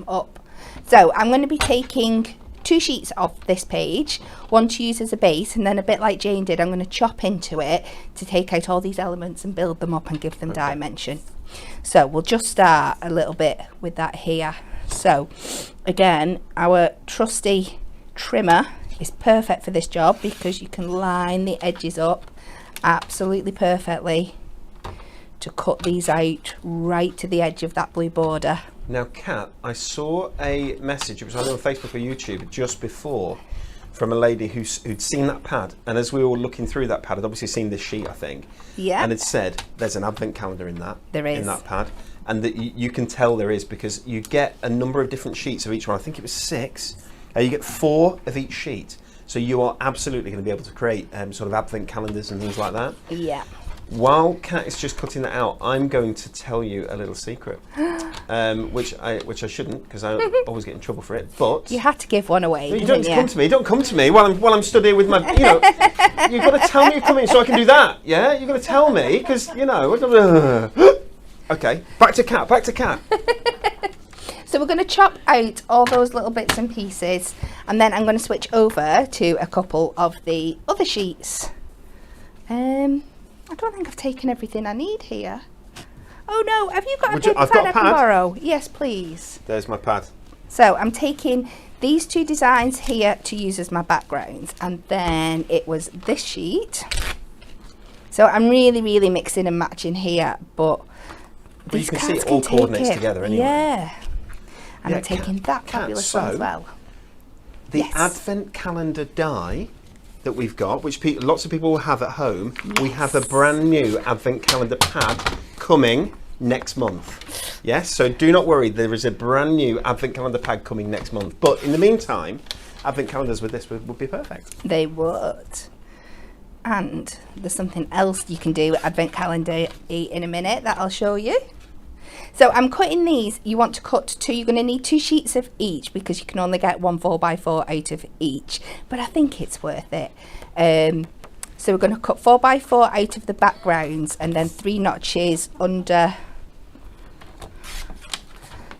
up. So I'm going to be taking 2 sheets off this page, one to use as a base, and then a bit like Jane did, I'm going to chop into it to take out all these elements and build them up and give them dimension. So we'll just start a little bit with that here. So again, our trusty trimmer is perfect for this job because you can line the edges up absolutely perfectly to cut these out right to the edge of that blue border. Now, Kat, I saw a message, it was either on Facebook or YouTube just before, from a lady who'd seen that pad, and as we were looking through that pad, had obviously seen this sheet, I think. Yeah. And it said there's an advent calendar in that. There is. In that pad. And that you can tell there is because you get a number of different sheets of each one. I think it was 6. You get 4 of each sheet. So you are absolutely going to be able to create sort of advent calendars and things like that. Yeah. While Kat is just cutting that out, I'm going to tell you a little secret, which I shouldn't because I always get in trouble for it. But you had to give one away. No, you don't come to me. Don't come to me while I'm stood here with my. You know, you've got to tell me you're coming so I can do that. Yeah, you've got to tell me because you know. Okay, back to Kat. Back to Kat. So we're going to chop out all those little bits and pieces, and then I'm going to switch over to a couple of the other sheets. I don't think I've taken everything I need here. Oh no, have you got a Would you- paper I've pad got a I can pad. borrow? Yes, please. There's my pad. So I'm taking these two designs here to use as my backgrounds, and then it was this sheet. So I'm really mixing and matching here, but these you can see cards it all can take coordinates it. together anyway. Yeah. And Yeah, I'm taking that fabulous one as so well. The Yes. advent calendar die that we've got, which lots of people will have at home, we have a brand new advent calendar pad coming next month. Yes, so do not worry, there is a brand new advent calendar pad coming next month. But in the meantime, advent calendars with this would be perfect. They would. And there's something else you can do with advent calendar in a minute that I'll show you. So I'm cutting these. You want to cut two. You're going to need 2 sheets of each because you can only get 1 4x4 out of each. But I think it's worth it. So we're going to cut 4x4 out of the backgrounds and then 3 notches under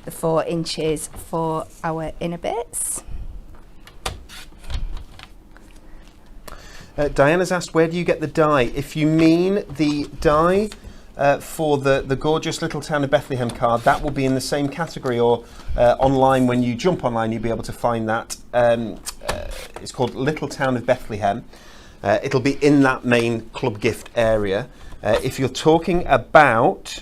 the 4 inches for our inner bits. Diana's asked, where do you get the die? If you mean the die for the gorgeous Little Town of Bethlehem card, that will be in the same category, or online. When you jump online, you'll be able to find that. It's called Little Town of Bethlehem. It'll be in that main club gift area. If you're talking about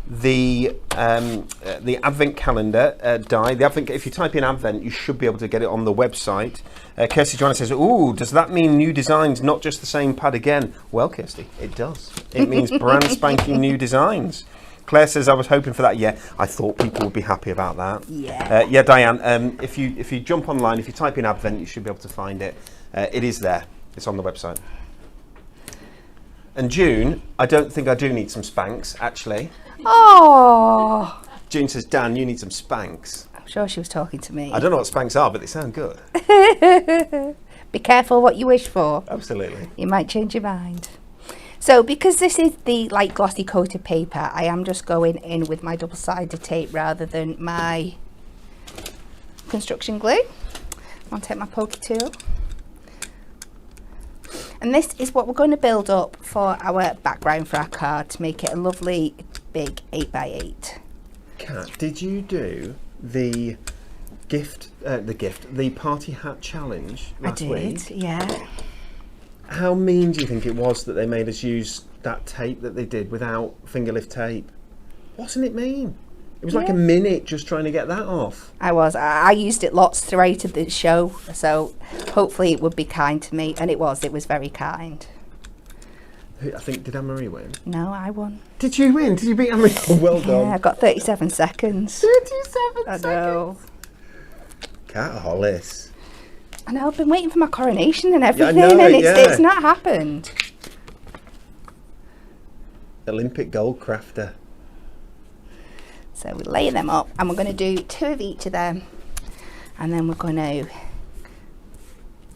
the advent calendar die, if you type in advent, you should be able to get it on the website. Kirsty Joanna says, ooh, does that mean new designs, not just the same pad again? Well, Kirsty, it does. It means brand spanking new designs. Claire says, I was hoping for that. Yeah, I thought people would be happy about that. Yeah. Yeah, Diane, if you jump online, if you type in advent, you should be able to find it. It is there. It's on the website. And June, I don't think I do need some Spanx, actually. Oh, June says, Dan, you need some Spanx. I'm sure she was talking to me. I don't know what Spanx are, but they sound good. Be careful what you wish for. Absolutely. You might change your mind. So because this is the light glossy coated paper, I am just going in with my double-sided tape rather than my construction glue. I'll take my pokey tool. And this is what we're going to build up for our background for our card to make it a lovely big 8x8. Kat, did you do the party hat challenge last week? Yeah. How mean do you think it was that they made us use that tape that they did without finger lift tape? Wasn't it mean? It was like a minute just trying to get that off. I used it lots throughout the show, so hopefully it would be kind to me, and it was very kind. I think, did Anne-Marie win? No, I won. Did you win? Did you beat Anne-Marie? Oh, well done. Yeah, I got 37 seconds. 37 I seconds. know. Kat Hollis. I know, I've been waiting for my coronation and everything, know, and yeah. it's not happened. Olympic gold crafter. So we lay them up, and we're going to do 2 of each of them, and then we're going to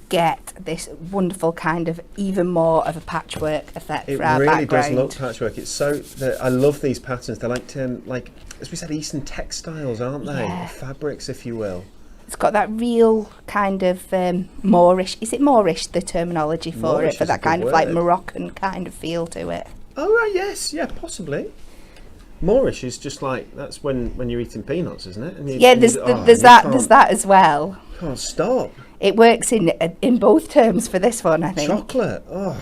get this wonderful kind of even more of a patchwork effect It for our really background. does look patchwork. It's I love these patterns. They're like as we said, Eastern textiles, aren't they? Yeah. Fabrics, if you will. It's got that real kind of Moorish. Is it Moorish, the terminology for Moorish it? For is a that kind good of like word. Moroccan kind of feel to it. Oh right, yes, yeah, possibly. Moorish is just like, that's when you're eating peanuts, isn't it? And you, Yeah, and there's you- there's you that can't- there's that as well. Can't stop. It works in both terms for this one, I think. Chocolate. Oh,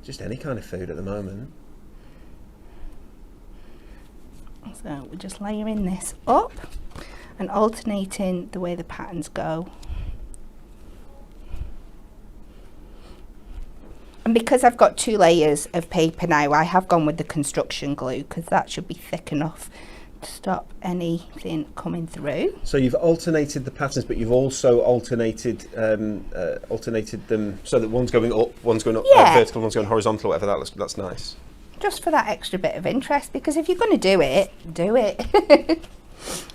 just any kind of food at the moment. So we're just layering this up and alternating the way the patterns go. And because I've got 2 layers of paper now, I have gone with the construction glue because that should be thick enough to stop anything coming through. So you've alternated the patterns, but you've also alternated them so that one's going up, one's going up vertical, one's going horizontal, whatever. That's nice. Just for that extra bit of interest, because if you're going to do it, do it.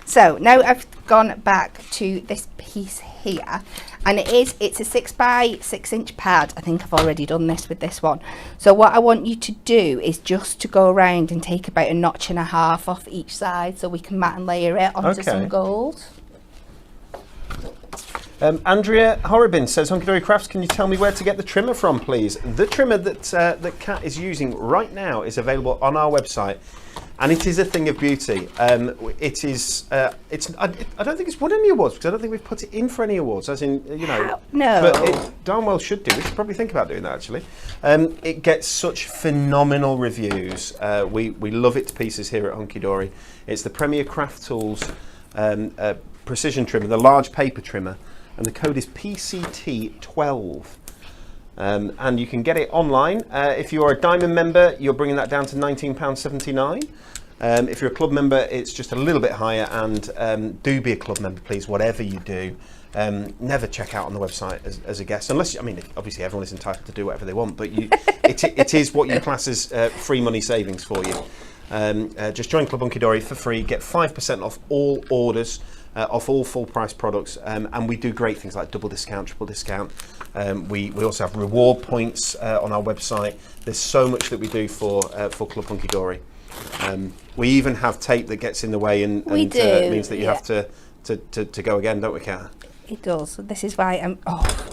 So now I've gone back to this piece here, and it's a 6x6 inch pad. I think I've already done this with this one. So what I want you to do is just to go around and take about 1.5 notches off each side so we can mat and layer it onto some gold. Andrea Horribin says, Hunky Dory Crafts, can you tell me where to get the trimmer from, please? The trimmer that Kat is using right now is available on our website, and it is a thing of beauty. It is. I don't think it's won any awards because I don't think we've put it in for any awards. As in, No. But it darn well should do. We should probably think about doing that actually. It gets such phenomenal reviews. We love it to pieces here at Hunky Dory. It's the Premier Craft Tools precision trimmer, the large paper trimmer. And the code is PCT12. And you can get it online. If you're a Diamond member, you're bringing that down to £19.79. If you're a club member, it's just a little bit higher. And do be a club member, please, whatever you do. Never check out on the website as a guest. Unless, I mean, obviously everyone is entitled to do whatever they want, but it is what you class as free money savings for you. Just join Club Hunky Dory for free. Get 5% off all orders. Off all full price products, and we do great things like double discount, triple discount. We also have reward points on our website. There's so much that we do for Club Hunky Dory. We even have tape that gets in the way and means that you have to go again, don't we, Kat? It does. This is why I'm. Oh,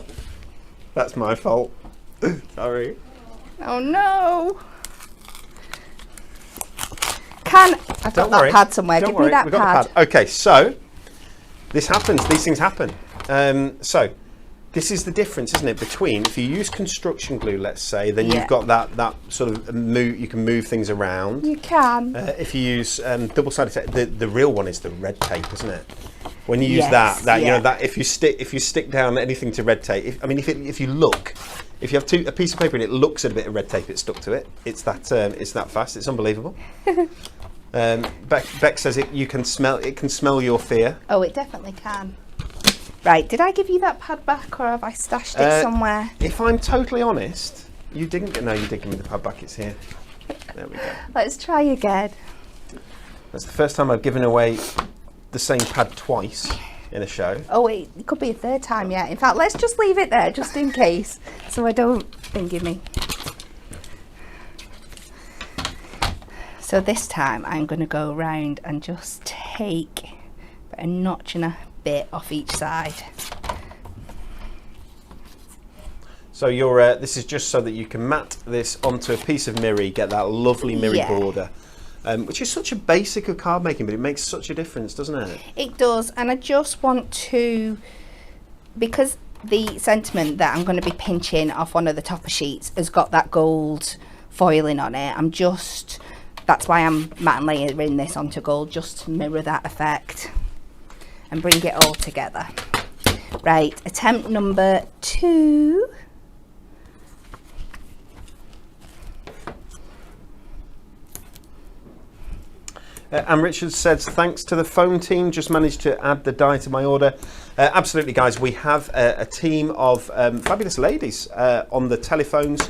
that's my fault. Sorry. Oh no. I've got that pad somewhere. Give me that We've got pad. the pad. Okay, so. This happens, these things happen. So this is the difference, isn't it, between if you use construction glue, let's say, then you've got that sort of you can move things around. You can. If you use double-sided tape, the real one is the red tape, isn't it? When you use that you know that if you stick down anything to red tape, if you have a piece of paper and it looks at a bit of red tape, it's stuck to it. It's that fast. It's unbelievable. Beck says it can smell your fear. Oh, it definitely can. Right, did I give you that pad back or have I stashed it somewhere? If I'm totally honest, you did give me the pad back. It's here. There we go. Let's try again. That's the first time I've given away the same pad twice in a show. Oh, it could be a third time yet. In fact, let's just leave it there just in case so I don't thingy me. So this time I'm going to go around and just take a notch and a bit off each side. So this is just so that you can mat this onto a piece of mirri, get that lovely mirri border, which is such a basic of card making, but it makes such a difference, doesn't it? It does, and I just want to, because the sentiment that I'm going to be pinching off one of the topper sheets has got that gold foiling on it. That's why I'm matte and layering this onto gold, just to mirror that effect and bring it all together. Right, attempt number 2. And Richard says, thanks to the phone team, just managed to add the die to my order. Absolutely, guys, we have a team of fabulous ladies on the telephones.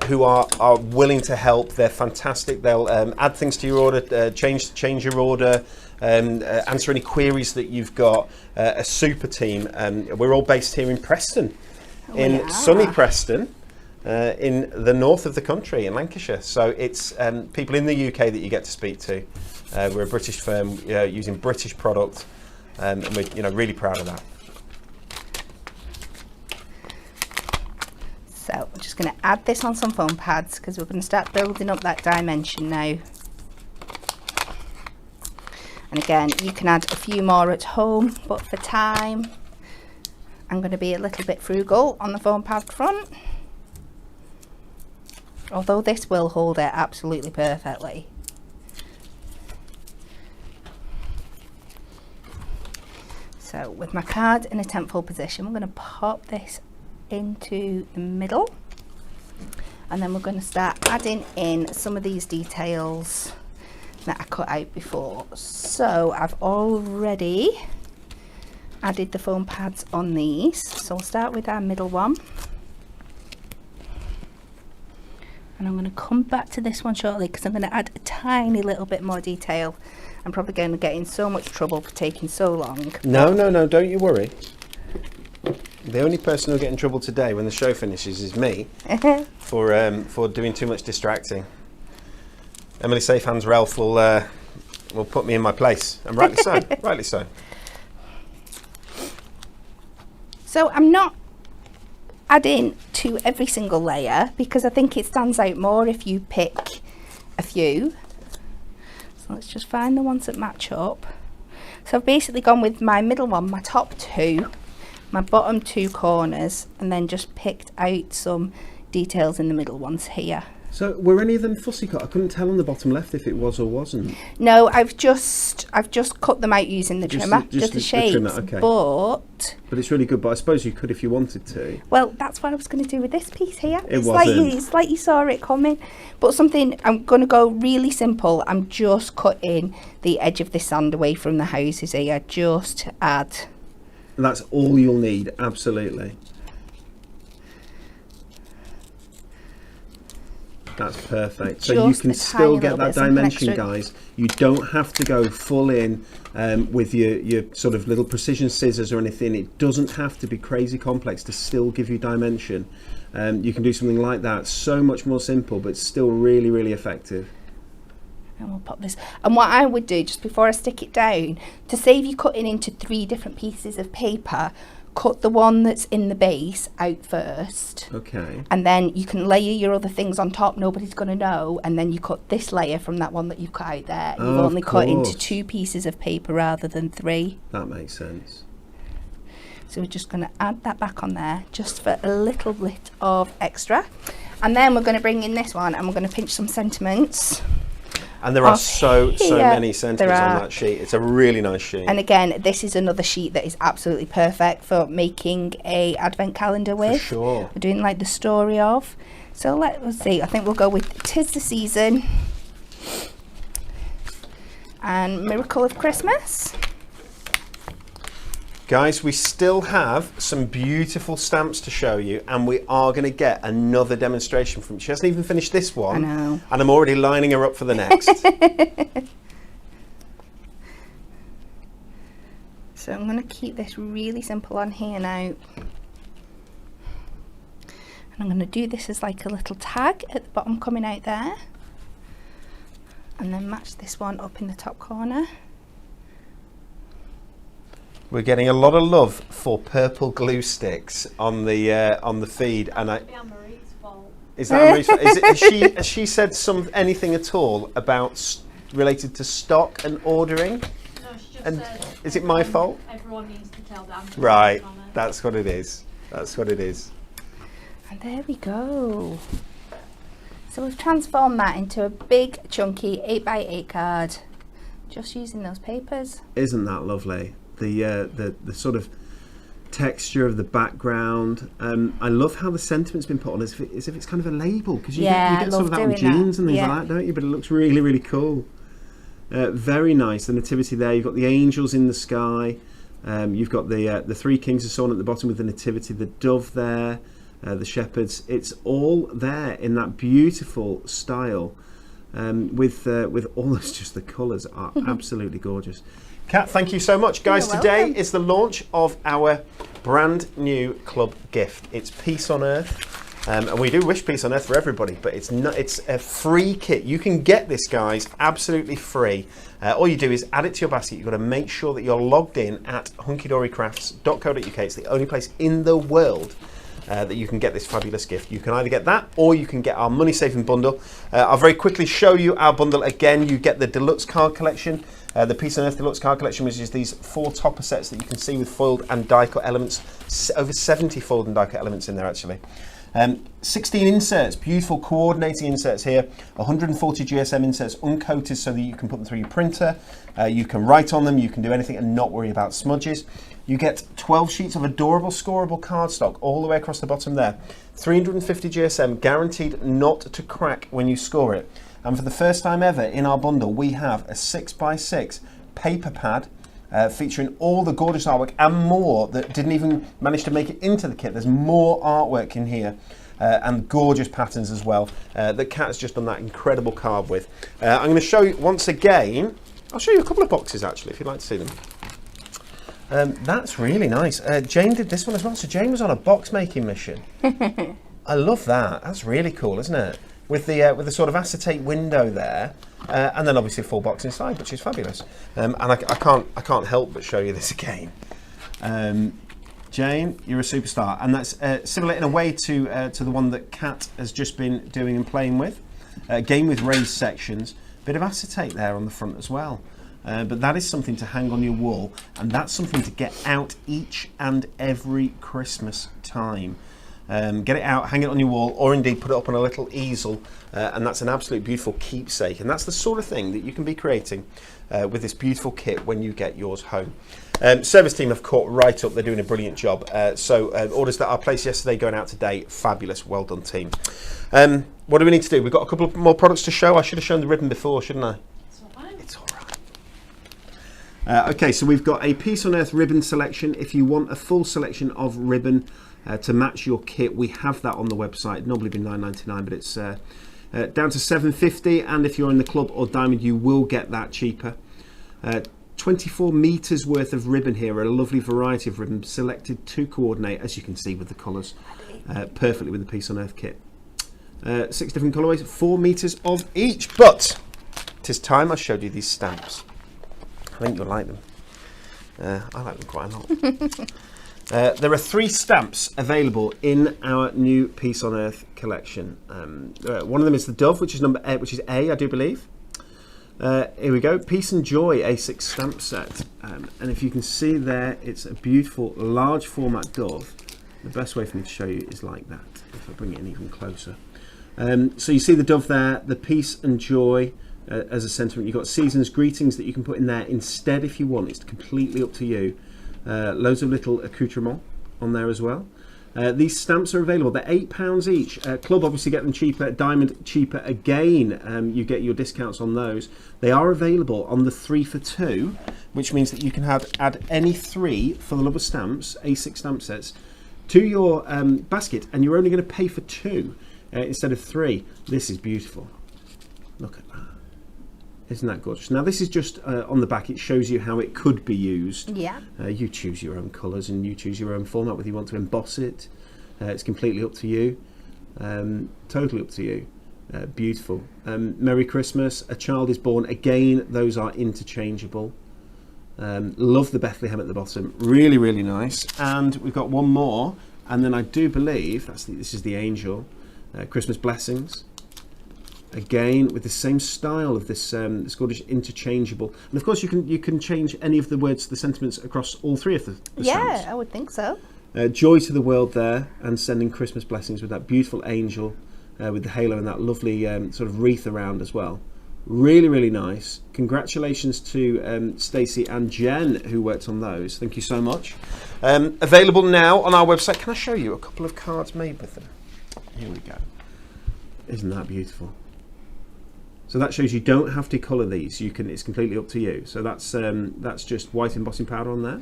Who are willing to help. They're fantastic. They'll add things to your order, change your order, answer any queries that you've got. A super team. We're all based here in Preston, sunny Preston, in the north of the country, in Lancashire. So it's people in the UK that you get to speak to. We're a British firm using British product, and we're really proud of that. So I'm just going to add this on some foam pads because we're going to start building up that dimension now. And again, you can add a few more at home, but for time, I'm going to be a little bit frugal on the foam pad front. Although this will hold it absolutely perfectly. So with my card in a tenfold position, we're going to pop this into the middle, and then we're going to start adding in some of these details that I cut out before. So I've already added the foam pads on these, so we'll start with our middle one, and I'm going to come back to this one shortly because I'm going to add a tiny little bit more detail. I'm probably going to get in so much trouble for taking so long. No, don't you worry. The only person who'll get in trouble today when the show finishes is me for doing too much distracting. Emily Safehands Ralph will put me in my place, and rightly so. Rightly so. So I'm not adding to every single layer because I think it stands out more if you pick a few. So let's just find the ones that match up. So I've basically gone with my middle one, my top two, my bottom two corners, and then just picked out some details in the middle ones here. So were any of them fussy cut? I couldn't tell on the bottom left if it was or wasn't. No, I've just cut them out using the trimmer, just the shapes. trimmer, okay. But it's really good. But I suppose you could if you wanted to. Well, that's what I was going to do with this piece here. It wasn't. It's like you saw it coming. But something, I'm going to go really simple. I'm just cutting the edge of the sand away from the houses here. Just add. And that's all you'll need, absolutely. That's perfect. So you can still get that dimension, guys. You don't have to go full in with your sort of little precision scissors or anything. It doesn't have to be crazy complex to still give you dimension. You can do something like that, so much more simple, but still really, really effective. And we'll pop this. And what I would do, just before I stick it down, to save you cutting into 3 different pieces of paper, cut the one that's in the base out first. Okay. And then you can layer your other things on top, nobody's going to know, and then you cut this layer from that one that you've cut out there. You've only cut into 2 pieces of paper rather than 3. That makes sense. So we're just going to add that back on there just for a little bit of extra. And then we're going to bring in this one and we're going to pinch some sentiments. And there are so many sentiments on that sheet. It's a really nice sheet. And again, this is another sheet that is absolutely perfect for making a advent calendar with. For sure. We're doing like the story of. So let's see, I think we'll go with 'Tis the Season and Miracle of Christmas. Guys, we still have some beautiful stamps to show you, and we are going to get another demonstration from. She hasn't even finished this one. I know. And I'm already lining her up for the next. So I'm going to keep this really simple on here now. And I'm going to do this as like a little tag at the bottom coming out there. And then match this one up in the top corner. We're getting a lot of love for purple glue sticks on the feed, and It's Anne-Marie's fault. is that Marie's fault? Has she said anything at all about related to stock and ordering? No, she just And said. is it my fault? Everyone needs to tell Dan. Right, that's what it is. That's what it is. And there we go. So we've transformed that into a big chunky 8x8 card, just using those papers. Isn't that lovely? The sort of texture of the background. I love how the sentiment's been put on as if it's kind of a label, because you get some of that on jeans and things like that, don't you? But it looks really, really cool. Very nice. The nativity there. You've got the angels in the sky. You've got the 3 kings of Sorn at the bottom with the nativity, the dove there, the shepherds. It's all there in that beautiful style. With almost just the colours are absolutely gorgeous. Kat, thank you so much. Guys, today is the launch of our brand new club gift. It's Peace on Earth. And we do wish peace on earth for everybody, but it's a free kit. You can get this, guys, absolutely free. All you do is add it to your basket. You've got to make sure that you're logged in at hunkydorycrafts.co.uk. It's the only place in the world that you can get this fabulous gift. You can either get that or you can get our money saving bundle. I'll very quickly show you our bundle again. You get the deluxe card collection, the Peace on Earth deluxe card collection, which is these 4 topper sets that you can see with foiled and die cut elements. Over 70 foiled and die cut elements in there actually. 16 inserts, beautiful coordinating inserts here, 140 GSM inserts uncoated so that you can put them through your printer. You can write on them, you can do anything and not worry about smudges. You get 12 sheets of adorable scoreable cardstock all the way across the bottom there. 350 GSM, guaranteed not to crack when you score it. And for the first time ever in our bundle, we have a 6x6 paper pad featuring all the gorgeous artwork and more that didn't even manage to make it into the kit. There's more artwork in here and gorgeous patterns as well that Kat's just done that incredible card with. I'm going to show you once again. I'll show you a couple of boxes actually if you'd like to see them. That's really nice. Jane did this one as well. So Jane was on a box making mission. I love that. That's really cool, isn't it? With the sort of acetate window there, and then obviously a full box inside, which is fabulous. And I can't help but show you this again. Jane, you're a superstar, and that's similar in a way to the one that Kat has just been doing and playing with. Again with raised sections, bit of acetate there on the front as well. But that is something to hang on your wall, and that's something to get out each and every Christmas time. Get it out, hang it on your wall, or indeed put it up on a little easel, and that's an absolute beautiful keepsake. And that's the sort of thing that you can be creating with this beautiful kit when you get yours home. Service team have caught right up, they're doing a brilliant job. So orders that are placed yesterday going out today, fabulous, well done team. What do we need to do? We've got a couple of more products to show. I should have shown the ribbon before, shouldn't I? It's all right. It's all right. Okay, so we've got a Peace on Earth ribbon selection. If you want a full selection of ribbon to match your kit, we have that on the website. Normally been $9.99, but it's down to $7.50, and if you're in the club or diamond, you will get that cheaper. 24 meters worth of ribbon here, a lovely variety of ribbon selected to coordinate, as you can see with the colours, perfectly with the Peace on Earth kit. 6 different colourways, 4 meters of each. But it is time I showed you these stamps. I think you'll like them. I like them quite a lot. There are 3 stamps available in our new Peace on Earth collection. One of them is the Dove, which is number 8, which is A, I do believe. Here we go, Peace and Joy A6 stamp set. And if you can see there, it's a beautiful large format dove. The best way for me to show you is like that, if I bring it in even closer. So you see the dove there, the Peace and Joy as a sentiment. You've got season's greetings that you can put in there instead if you want. It's completely up to you. Loads of little accoutrements on there as well. These stamps are available. They're £8 each. Club obviously get them cheaper. Diamond cheaper again. You get your discounts on those. They are available on the 3 for 2, which means that you can add any 3 for the love of stamps, A6 stamp sets, to your basket, and you're only going to pay for 2 instead of 3. This is beautiful. Look at that. Isn't that gorgeous? Now this is just on the back. It shows you how it could be used. Yeah. You choose your own colours and you choose your own format, whether you want to emboss it. It's completely up to you. Totally up to you. Beautiful. Merry Christmas. A Child is Born. Again, those are interchangeable. Love the Bethlehem at the bottom. Really, really nice. And we've got one more. And then I do believe this is the angel. Christmas Blessings. Again, with the same style of this Scottish interchangeable, and of course you can change any of the words, the sentiments across all 3 of the stamps. I would think so. Joy to the world there, and sending Christmas blessings with that beautiful angel with the halo and that lovely sort of wreath around as well. Really, really nice. Congratulations to Stacey and Jen who worked on those. Thank you so much. Available now on our website. Can I show you a couple of cards made with them? Here we go. Isn't that beautiful? So that shows you don't have to colour these. You can. It's completely up to you. So that's just white embossing powder on there.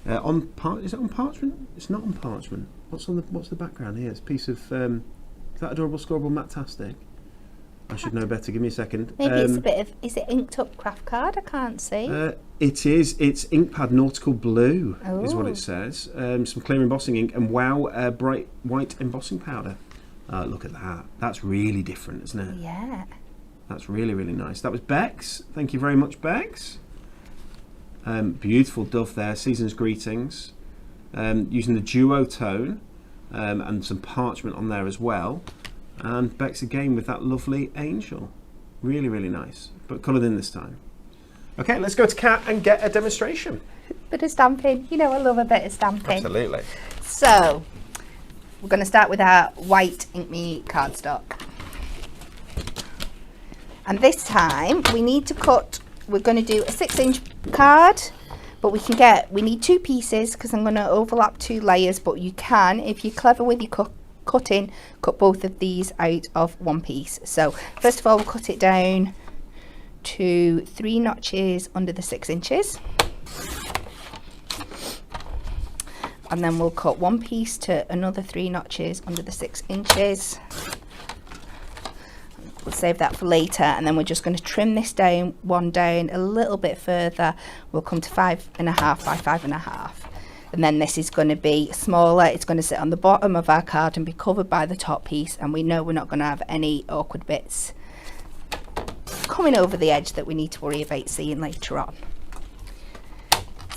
Is it on parchment? It's not on parchment. What's the background here? It's a piece of is that adorable scorable matastic? I should know better. Give me a second. Maybe it's a bit of. Is it inked up craft card? I can't see. It is. It's Inkpad Nautical Blue is what it says. Some clear embossing ink and wow bright white embossing powder. Look at that. That's really different, isn't it? Yeah. That's really, really nice. That was Bex. Thank you very much, Bex. Beautiful dove there. Season's greetings. Using the duo tone and some parchment on there as well. And Bex again with that lovely angel. Really, really nice. But coloured in this time. Okay, let's go to Kat and get a demonstration. Bit of stamping. You know I love a bit of stamping. Absolutely. So, we're going to start with our white Ink Me cardstock. And this time we need to cut, we're going to do a 6-inch card, but we need 2 pieces because I'm going to overlap 2 layers, but you can, if you're clever with your cutting, cut both of these out of 1 piece. So first of all, we'll cut it down to 3 notches under the 6 inches. And then we'll cut 1 piece to another 3 notches under the 6 inches. We'll save that for later, and then we're just going to trim this down a little bit further. We'll come to 5.5 by 5.5, and then this is going to be smaller. It's going to sit on the bottom of our card and be covered by the top piece, and we know we're not going to have any awkward bits coming over the edge that we need to worry about seeing later on.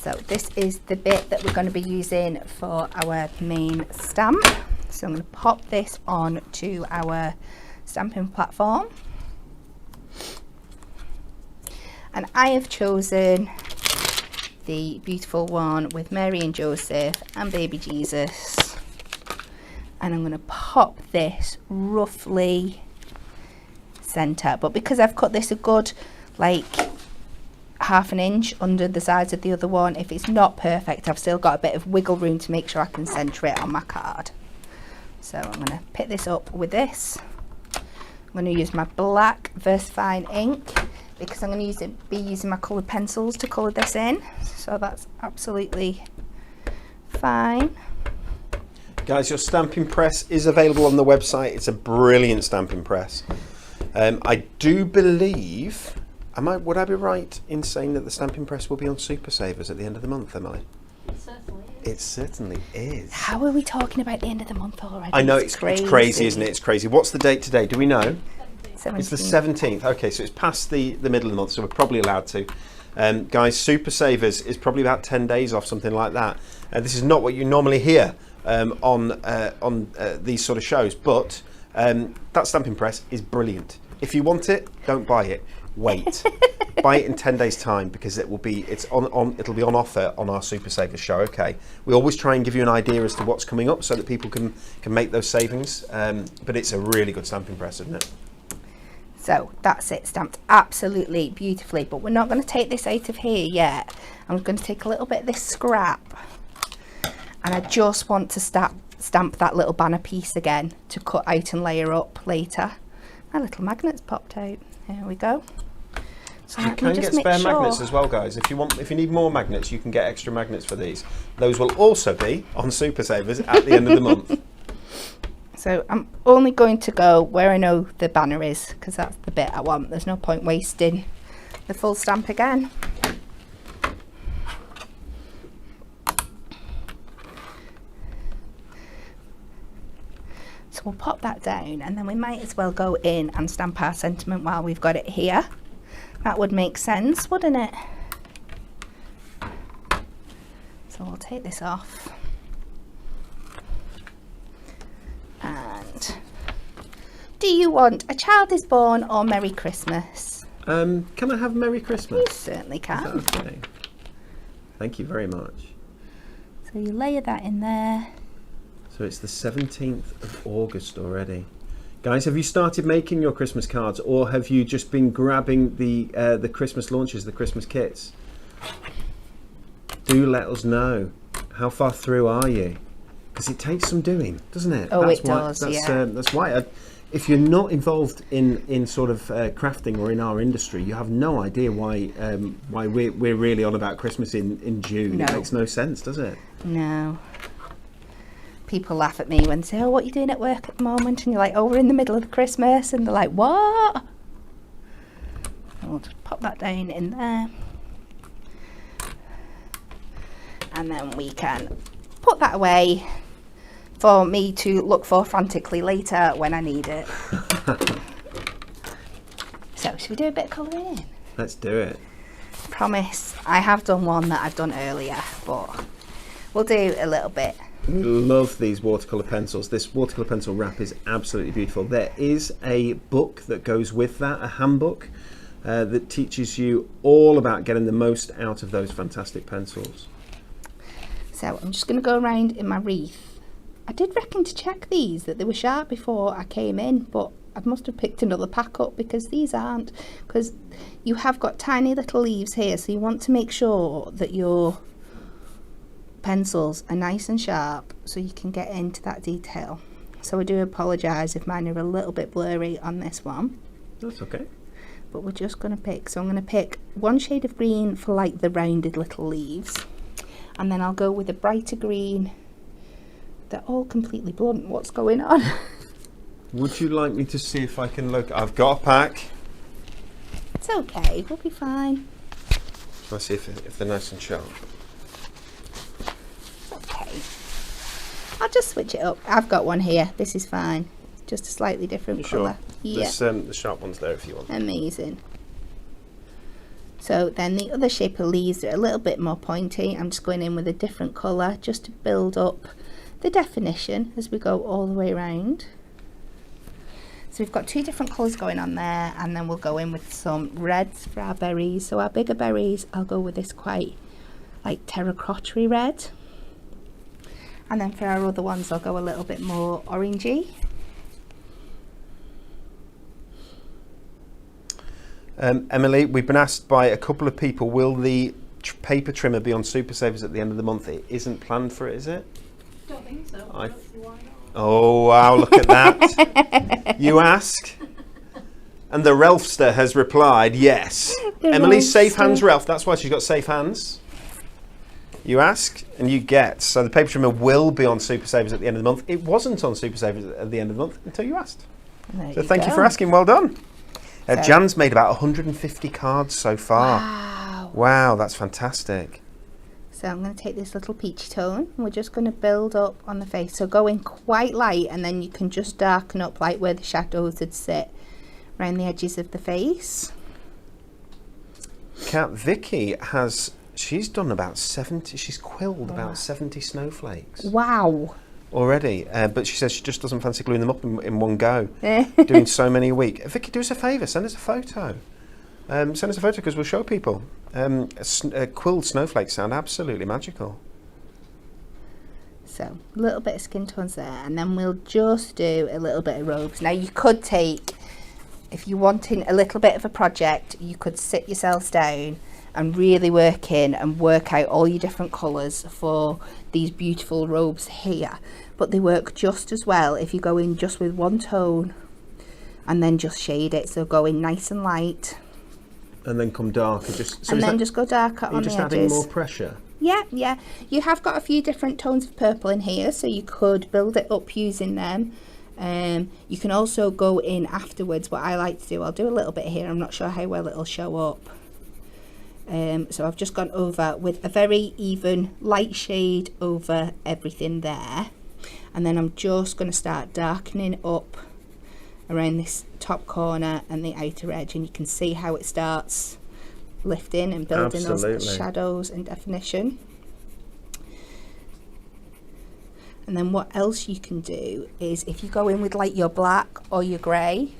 So this is the bit that we're going to be using for our main stamp. So I'm going to pop this on to our stamping platform. And I have chosen the beautiful one with Mary and Joseph and baby Jesus. And I'm going to pop this roughly centre. But because I've cut this a good, like, half an inch under the sides of the other one, if it's not perfect, I've still got a bit of wiggle room to make sure I can centre it on my card. So I'm going to pick this up with this. I'm going to use my black VersaFine ink because I'm going to be using my coloured pencils to colour this in. So that's absolutely fine. Guys, your stamping press is available on the website. It's a brilliant stamping press. I do believe, would I be right in saying that the stamping press will be on Super Savers at the end of the month, Emily? It certainly is. It certainly is. How are we talking about the end of the month already? I know, it's crazy, isn't it? It's crazy. What's the date today? Do we know? 17th. It's the 17th. Okay, so it's past the middle of the month, so we're probably allowed to. Guys, Super Savers is probably about 10 days off, something like that. This is not what you normally hear on these sort of shows, but that stamping press is brilliant. If you want it, don't buy it. Wait. Buy it in 10 days' time because it'll be on offer on our Super Savers show. Okay. We always try and give you an idea as to what's coming up so that people can make those savings. But it's a really good stamping press, isn't it? So that's it, stamped absolutely beautifully, but we're not going to take this out of here yet. I'm going to take a little bit of this scrap and I just want to stamp that little banner piece again to cut out and layer up later. My little magnet's popped out. There we go. So you can get spare magnets as well, guys. If you need more magnets, you can get extra magnets for these. Those will also be on Super Savers at the end of the month. So I'm only going to go where I know the banner is because that's the bit I want. There's no point wasting the full stamp again. So we'll pop that down and then we might as well go in and stamp our sentiment while we've got it here. That would make sense, wouldn't it? So we'll take this off. And do you want a child is born or Merry Christmas? Can I have Merry Christmas? You certainly can. Is that okay? Thank you very much. So you layer that in there. So it's the 17th of August already. Guys, have you started making your Christmas cards or have you just been grabbing the Christmas launches, the Christmas kits? Do let us know. How far through are you? Because it takes some doing, doesn't it? Oh, it does, yeah. That's why. If you're not involved in sort of crafting or in our industry, you have no idea why we're really on about Christmas in June. No. It makes no sense, does it? No. People laugh at me when they say, oh, what are you doing at work at the moment? And you're like, oh, we're in the middle of Christmas. And they're like, what? And we'll just pop that down in there. And then we can put that away for me to look for frantically later when I need it. So, should we do a bit of colouring in? Let's do it. Promise, I have done one that I've done earlier, but we'll do a little bit. Love these watercolour pencils. This watercolour pencil wrap is absolutely beautiful. There is a book that goes with that, a handbook that teaches you all about getting the most out of those fantastic pencils. So I'm just going to go around in my wreath. I did reckon to check these, that they were sharp before I came in, but I must have picked another pack up because these aren't, because you have got tiny little leaves here, so you want to make sure that your pencils are nice and sharp so you can get into that detail. So I do apologise if mine are a little bit blurry on this one. That's okay. But we're just going to pick, so I'm going to pick one shade of green for like the rounded little leaves. And then I'll go with a brighter green. They're all completely blunt. What's going on? Would you like me to see if I can look? I've got a pack. It's okay, we'll be fine. Let's see if they're nice and sharp. Okay. I'll just switch it up. I've got one here. This is fine. Just a slightly different colour. Sure? Yeah. There's the sharp ones there if you want. Amazing. So then the other shape of leaves are a little bit more pointy. I'm just going in with a different colour just to build up the definition as we go all the way around. So we've got 2 different colours going on there, and then we'll go in with some reds for our berries. So our bigger berries, I'll go with this quite like terracotta red. And then for our other ones, I'll go a little bit more orangey. Emily, we've been asked by a couple of people, will the paper trimmer be on Super Savers at the end of the month? It isn't planned for it, is it? Don't think so. I don't see why not. Oh, wow, look at that. You ask. And the Relfster has replied, yes. Emily's safe hands, Relf. That's why she's got safe hands. You ask and you get. So the paper trimmer will be on Super Savers at the end of the month. It wasn't on Super Savers at the end of the month until you asked. So thank you for asking. Well done. Jan's made about 150 cards so far. Wow. Wow, that's fantastic. So I'm going to take this little peachy tone and we're just going to build up on the face. So go in quite light and then you can just darken up like where the shadows would sit around the edges of the face. Kat Vicky she's done about 70, she's quilled about 70 snowflakes. Wow. Already, but she says she just doesn't fancy gluing them up in one go, doing so many a week. Vicky, do us a favour, send us a photo. Send us a photo because we'll show people. Quilled snowflakes sound absolutely magical. So a little bit of skin tones there, and then we'll just do a little bit of robes. Now you could take, if you're wanting a little bit of a project, you could sit yourselves down and really work in and work out all your different colours for these beautiful robes here. But they work just as well if you go in just with one tone and then just shade it. So go in nice and light. And then come darker. Just go darker on the edges. Just adding more pressure? Yeah. You have got a few different tones of purple in here, so you could build it up using them. You can also go in afterwards. What I like to do, I'll do a little bit here. I'm not sure how well it'll show up. So I've just gone over with a very even light shade over everything there, and then I'm just going to start darkening up around this top corner and the outer edge, and you can see how it starts lifting and building those shadows and definition. And then what else you can do is if you go in with like your black or your grey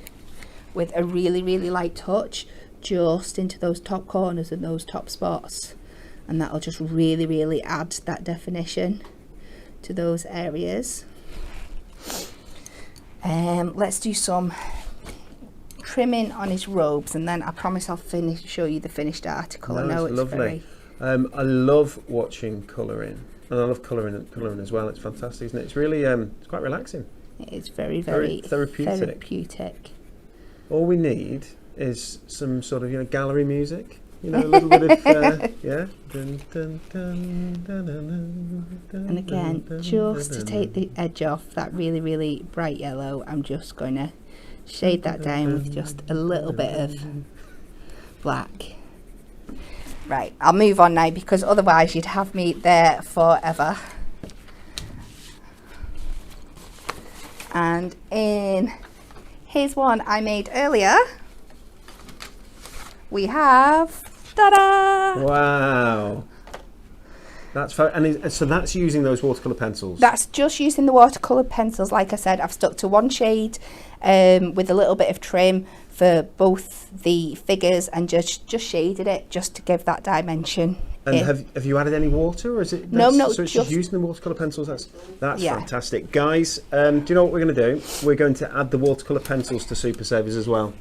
with a really light touch just into those top corners and those top spots, and that'll just really add that definition to those areas. Let's do some trimming on his robes, and then I promise I'll show you the finished article. I know it's lovely. I love watching colouring, and I love colouring as well. It's fantastic, isn't it? It's really it's quite relaxing. It is very therapeutic. All we need is some sort of gallery music, a little bit of yeah. Dun, dun, dun, dun, dun, dun, and again, just to take the edge off that really bright yellow, I'm just going to shade that down with just a little bit of black. Right, I'll move on now because otherwise you'd have me there forever. And here's one I made earlier. We have, ta-da! Wow. So that's using those watercolour pencils? That's just using the watercolour pencils. Like I said, I've stuck to one shade with a little bit of trim for both the figures and just shaded it just to give that dimension. And have you added any water, or is it? No. So it's just using the watercolour pencils. That's fantastic, guys. Do you know what we're going to do? We're going to add the watercolour pencils to Super Savers as well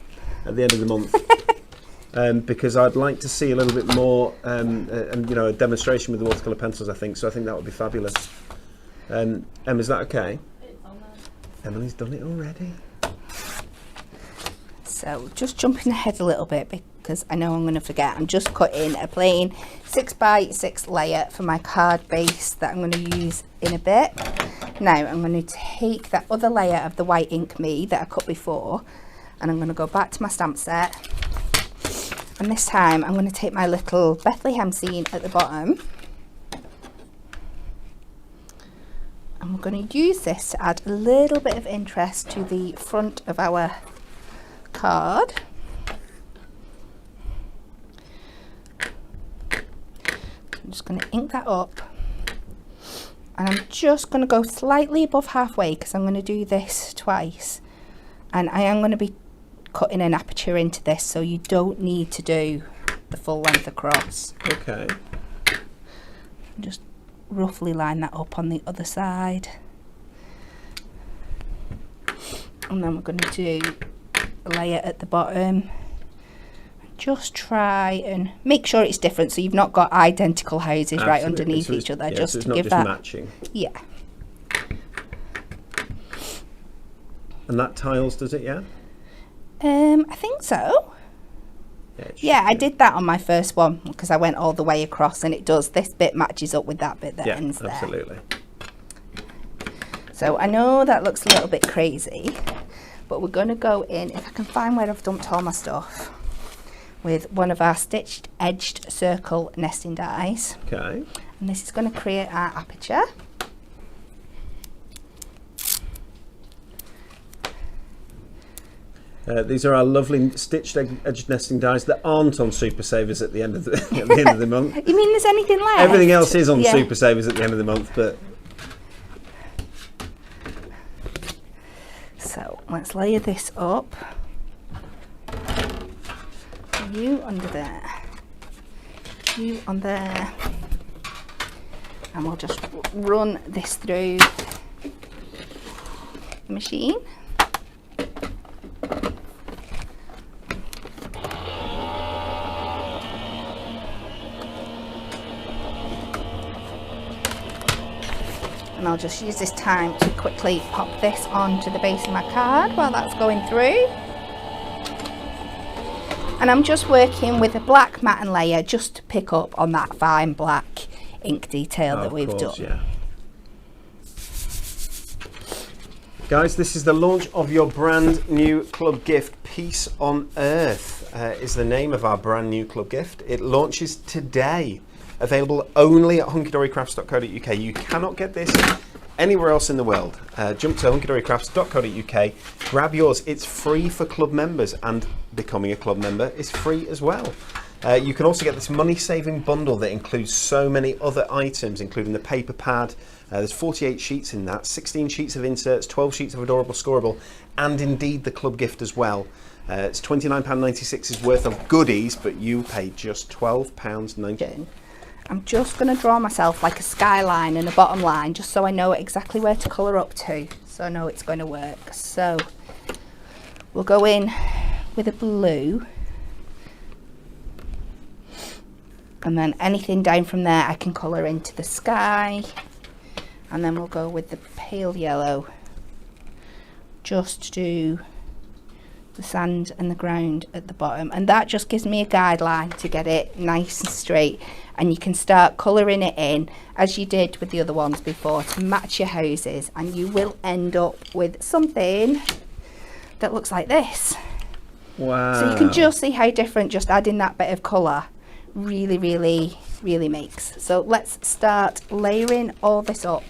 at the end of the month. Because I'd like to see a little bit more, a demonstration with the watercolour pencils. I think that would be fabulous. Emma, is that okay? Emily's done it already. So just jumping ahead a little bit because I know I'm going to forget. I'm just cutting a plain 6x6 layer for my card base that I'm going to use in a bit. Now I'm going to take that other layer of the white ink me that I cut before, and I'm going to go back to my stamp set. And this time I'm going to take my little Bethlehem scene at the bottom, and we're going to use this to add a little bit of interest to the front of our card. just going to ink that up. And I'm just going to go slightly above halfway because I'm going to do this twice. And I am going to be cutting an aperture into this, so you don't need to do the full length across. Okay. Just roughly line that up on the other side. And then we're going to do a layer at the bottom. Just try and make sure it's different, so you've not got identical houses right underneath each other. Yeah, just so it's to not give just that matching. Yeah. And that tiles, does it? Yeah. I think so. Yeah, I did that on my first one because I went all the way across, and it does. This bit matches up with that bit that ends there. Absolutely. So I know that looks a little bit crazy, but we're going to go in, if I can find where I've dumped all my stuff, with one of our stitched edged circle nesting dies. Okay. And this is going to create our aperture. These are our lovely stitched edged nesting dies that aren't on Super Savers at the end of the, at the end of the month. You mean there's anything left? Everything else is on Super Savers at the end of the month, but... So let's layer this up. You under there. You on there. And we'll just run this through the machine. And I'll just use this time to quickly pop this onto the base of my card while that's going through. And I'm just working with a black matte layer just to pick up on that fine black ink detail that we've done. Yeah. Guys, this is the launch of your brand new club gift. Peace on Earth is the name of our brand new club gift. It launches today. Available only at hunkydorycrafts.co.uk. You cannot get this anywhere else in the world. Jump to hunkydorycrafts.co.uk, grab yours. It's free for club members, and becoming a club member is free as well. You can also get this money-saving bundle that includes so many other items, including the paper pad. There's 48 sheets in that, 16 sheets of inserts, 12 sheets of adorable scoreable, and indeed the club gift as well. It's £29.96 worth of goodies, but you pay just £12.90. I'm just going to draw myself like a skyline and a bottom line, just so I know exactly where to colour up to, so I know it's going to work. So we'll go in with a blue, and then anything down from there I can colour into the sky, and then we'll go with the pale yellow just to do the sand and the ground at the bottom, and that just gives me a guideline to get it nice and straight. And you can start colouring it in as you did with the other ones before to match your houses, and you will end up with something that looks like this. Wow. So you can just see how different just adding that bit of colour really, really, really makes. So let's start layering all this up.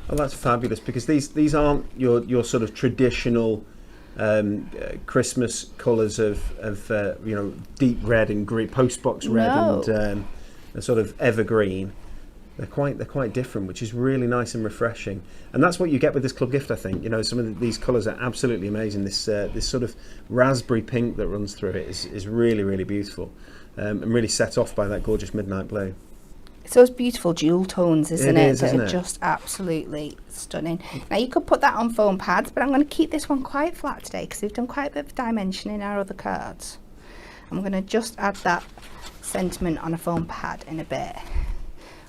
Oh, that's fabulous, because these aren't your sort of traditional Christmas colours of you know, deep red and green, postbox red, and a sort of evergreen. They're quite different, which is really nice and refreshing. And that's what you get with this club gift, I think. You know, some of these colours are absolutely amazing. This this sort of raspberry pink that runs through it is really, really beautiful, and really set off by that gorgeous midnight blue. It's those beautiful jewel tones, isn't it? Isn't it? Just absolutely stunning. Now you could put that on foam pads, but I'm going to keep this one quite flat today because we've done quite a bit of dimension in our other cards. I'm going to just add that sentiment on a foam pad in a bit.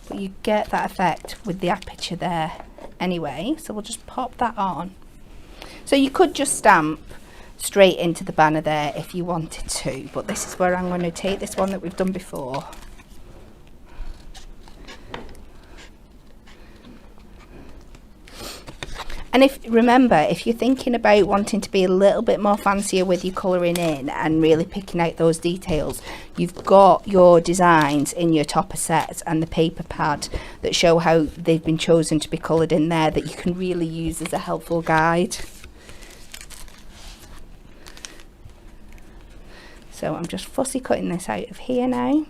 But you get that effect with the aperture there anyway, so we'll just pop that on. So you could just stamp straight into the banner there if you wanted to, but this is where I'm going to take this one that we've done before. And remember, if you're thinking about wanting to be a little bit more fancier with your colouring in and really picking out those details, you've got your designs in your topper sets and the paper pad that show how they've been chosen to be coloured in there, that you can really use as a helpful guide. So I'm just fussy cutting this out of here now.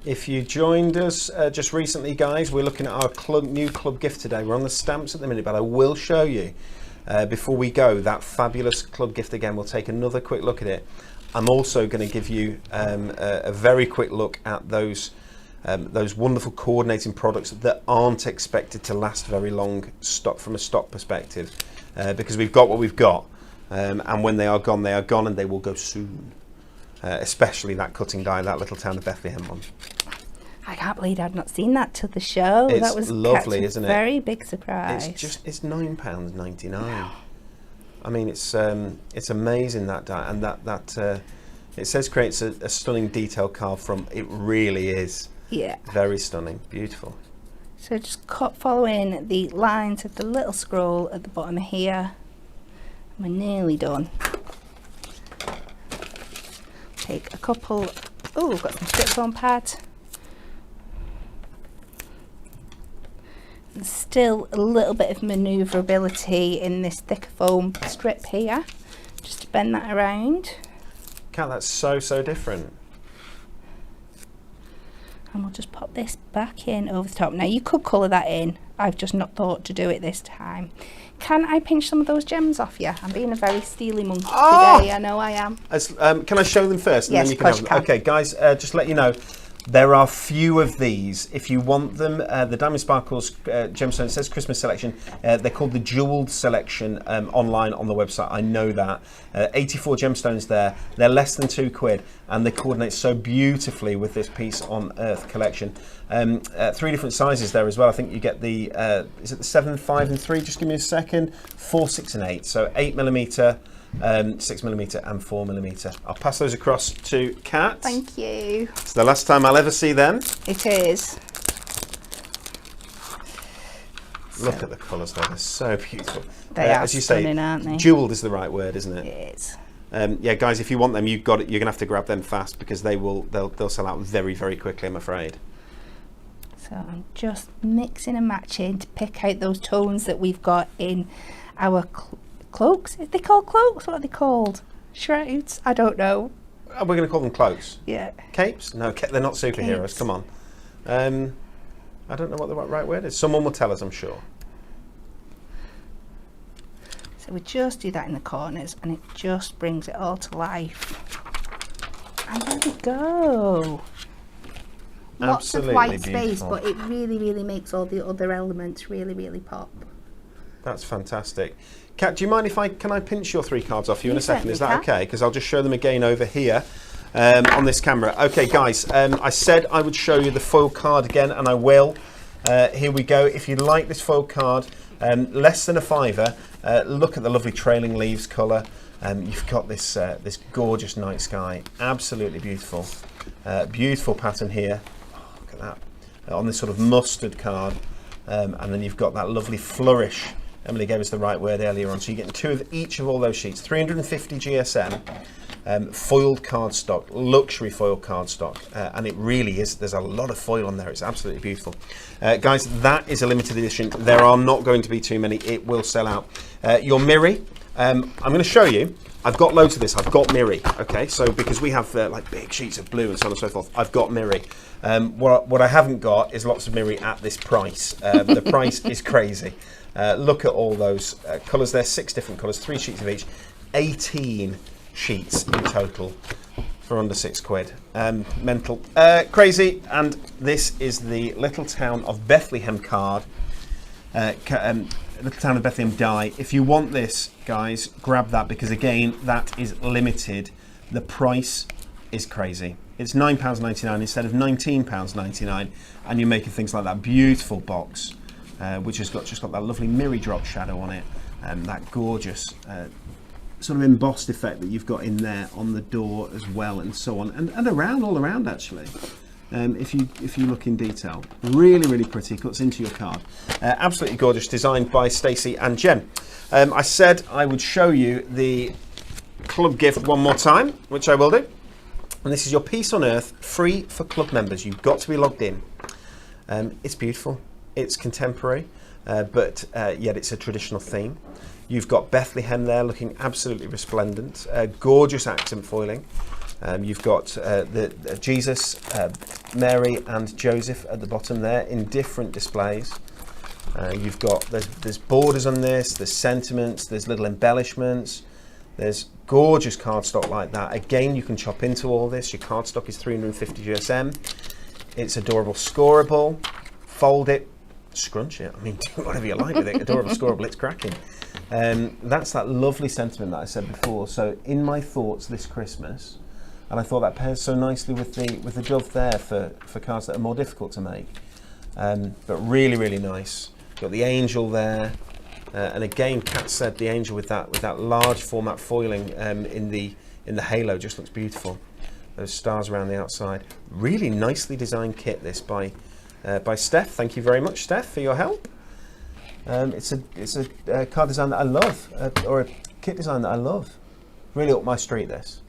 If you joined us just recently, guys, we're looking at our new club gift today. We're on the stamps at the minute, but I will show you before we go that fabulous club gift again. We'll take another quick look at it. I'm also going to give you a very quick look at those wonderful coordinating products that aren't expected to last very long from a stock perspective, because we've got what we've got, and when they are gone, and they will go soon. Especially that cutting die, that Little Town of Bethlehem one. I can't believe I've not seen that till the show. It's that was lovely, isn't it? Very big surprise. It's £9.99. I mean, it's amazing, that die, and that it says creates a stunning detail card from. It really is. Yeah. Very stunning, beautiful. So just following the lines of the little scroll at the bottom here. We're nearly done. Take a couple. Oh, we've got some strip foam pads. There's still a little bit of manoeuvrability in this thicker foam strip here. Just to bend that around. Kat, that's so different. And we'll just pop this back in over the top. Now you could colour that in. I've just not thought to do it this time. Can I pinch some of those gems off you? I'm being a very steely monkey today. I know I am. Can I show them first? And Yes, then you of can course have you them. can. Okay, guys, just to let you know, there are few of these. If you want them, the Diamond Sparkles gemstone, it says Christmas selection. They're called the Jeweled Selection online on the website. I know that. 84 gemstones there. They're less than £2, and they coordinate so beautifully with this Peace on Earth collection. 3 different sizes there as well. I think you get the, is it the 7, 5 and 3? Just give me a second. 4, 6 and 8. So 8mm, 6mm and 4mm. I'll pass those across to Kat. Thank you. It's the last time I'll ever see them. It is. Look at the colours though, they're so beautiful. They are as you stunning, say, aren't they? Jewelled is the right word, isn't it? It is. Yeah, guys, if you want them, you're gonna have to grab them fast, because they'll sell out very quickly, I'm afraid. So I'm just mixing and matching to pick out those tones that we've got in our cloaks. Are they called cloaks? What are they called? Shrouds? I don't know. We're going to call them cloaks. Yeah. Capes? No, they're not superheroes. Capes. Come on. I don't know what the right word is. Someone will tell us, I'm sure. So we just do that in the corners, and it just brings it all to life. And there we go. Lots of Absolutely white space, beautiful. but it really makes all the other elements really pop. That's fantastic. Kat, do you mind if can I pinch your 3 cards off you in a You second? Is that certainly can. okay? Because I'll just show them again over here on this camera. Okay, guys, I said I would show you the foil card again, and I will. Here we go. If you like this foil card, less than £5. Look at the lovely trailing leaves colour. You've got this this gorgeous night sky. Absolutely beautiful. Beautiful pattern here. Oh, look at that. On this sort of mustard card. And then you've got that lovely flourish. Emily gave us the right word earlier on. So you're getting 2 of each of all those sheets. 350 GSM, foiled cardstock, luxury foil cardstock. And it really is, there's a lot of foil on there. It's absolutely beautiful. Guys, that is a limited edition. There are not going to be too many. It will sell out. Your Miri, I'm going to show you. I've got loads of this. I've got Miri, okay? So because we have like big sheets of blue and so on and so forth, I've got Miri. What I haven't got is lots of Miri at this price. The price is crazy. Look at all those colours there, 6 different colours, 3 sheets of each, 18 sheets in total for under £6. Mental. Crazy. And this is the Little Town of Bethlehem card. Little Town of Bethlehem die. If you want this, guys, grab that, because again, that is limited. The price is crazy. It's £9.99 instead of £19.99, and you're making things like that beautiful box, which has just got that lovely Miri drop shadow on it, and that gorgeous sort of embossed effect that you've got in there on the door as well, and so on, and around, all around actually. If you look in detail, really pretty, cuts into your card. Absolutely gorgeous, designed by Stacey and Jen. I said I would show you the club gift one more time, which I will do. And this is your Peace on Earth, free for club members. You've got to be logged in. It's beautiful. It's contemporary. but yet it's a traditional theme. You've got Bethlehem there looking absolutely resplendent, gorgeous accent foiling. You've got the Jesus, Mary and Joseph at the bottom there in different displays. You've got, there's borders on this, there's sentiments, there's little embellishments, there's gorgeous cardstock like that. Again, you can chop into all this. Your cardstock is 350 GSM. It's adorable scoreable. Fold it, scrunch it. I mean, do whatever you like with it. Adorable scoreable, it's cracking. That's that lovely sentiment that I said before. So in my thoughts this Christmas, and I thought that pairs so nicely with the dove there for cards that are more difficult to make. But really, really nice. Got the angel there, and again, Kat said the angel with that large format foiling in the halo just looks beautiful. Those stars around the outside. Really nicely designed kit this by Steph. Thank you very much, Steph, for your help. It's a card design that I love, or a kit design that I love. Really up my street. This.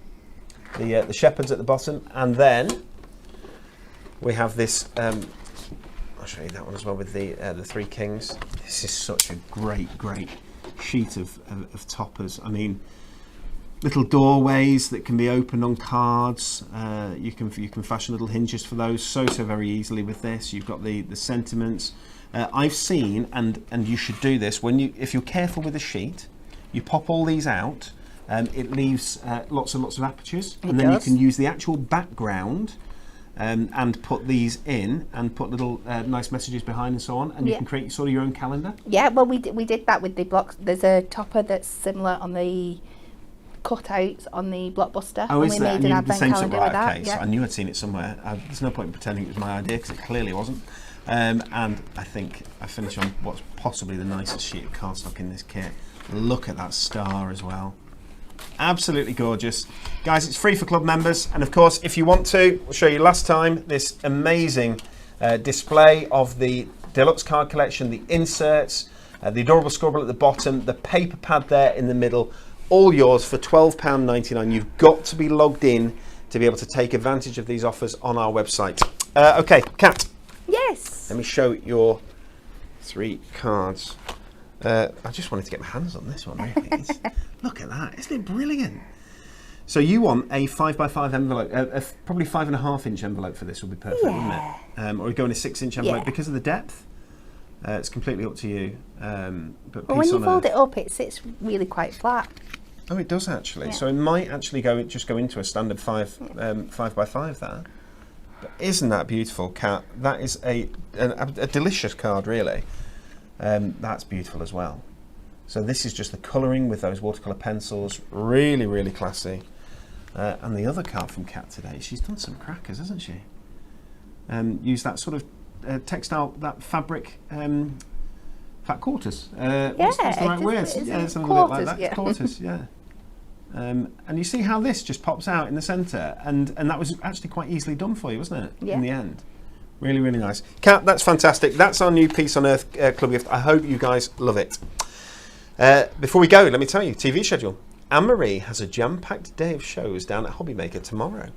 The shepherds at the bottom, and then we have this. I'll show you that one as well with the three kings. This is such a great sheet of toppers. I mean, little doorways that can be opened on cards. You can fashion little hinges for those so very easily with this. You've got the sentiments. I've seen, and you should do this if you're careful with the sheet. You pop all these out. It leaves lots and lots of apertures, and then you can use the actual background. And put these in and put little nice messages behind and so on, and you can create sort of your own calendar. Yeah, well, we did that with the blocks. There's a topper that's similar on the cutouts on the Blockbuster. Oh, and is we that? made an advent calendar with that. Okay, so I knew I'd seen it somewhere. There's no point in pretending it was my idea because it clearly wasn't. And I think I finished on what's possibly the nicest sheet of cardstock in this kit. Look at that star as well. Absolutely gorgeous. Guys, it's free for club members, and of course if you want to, I'll show you last time this amazing display of the deluxe card collection, the inserts, the adorable scoreable at the bottom, the paper pad there in the middle, all yours for £12.99. You've got to be logged in to be able to take advantage of these offers on our website. Okay, Kat. Yes. Let me show your three cards. I just wanted to get my hands on this one, really. Look at that, isn't it brilliant? So you want a 5x5 envelope, probably 5.5-inch envelope for this would be perfect, wouldn't it? Or you go in a 6-inch envelope because of the depth. It's completely up to you. But when you fold it up, it sits really quite flat. Oh, it does actually. Yeah. So it might actually just go into a standard 5x5 there. But isn't that beautiful, Kat? That is a delicious card, really. That's beautiful as well. So this is just the colouring with those watercolour pencils, really classy. And the other card from Kat today, she's done some crackers, hasn't she? Use that sort of textile, that fabric, fat quarters. What's the right word? Yeah, something a bit like that. Yeah. Quarters, yeah. And you see how this just pops out in the centre, and that was actually quite easily done for you, wasn't it? Yeah. In the end. Really nice. Kat, that's fantastic. That's our new Peace on Earth club gift. I hope you guys love it. Before we go, let me tell you, TV schedule. Anne-Marie has a jam-packed day of shows down at Hobbymaker tomorrow.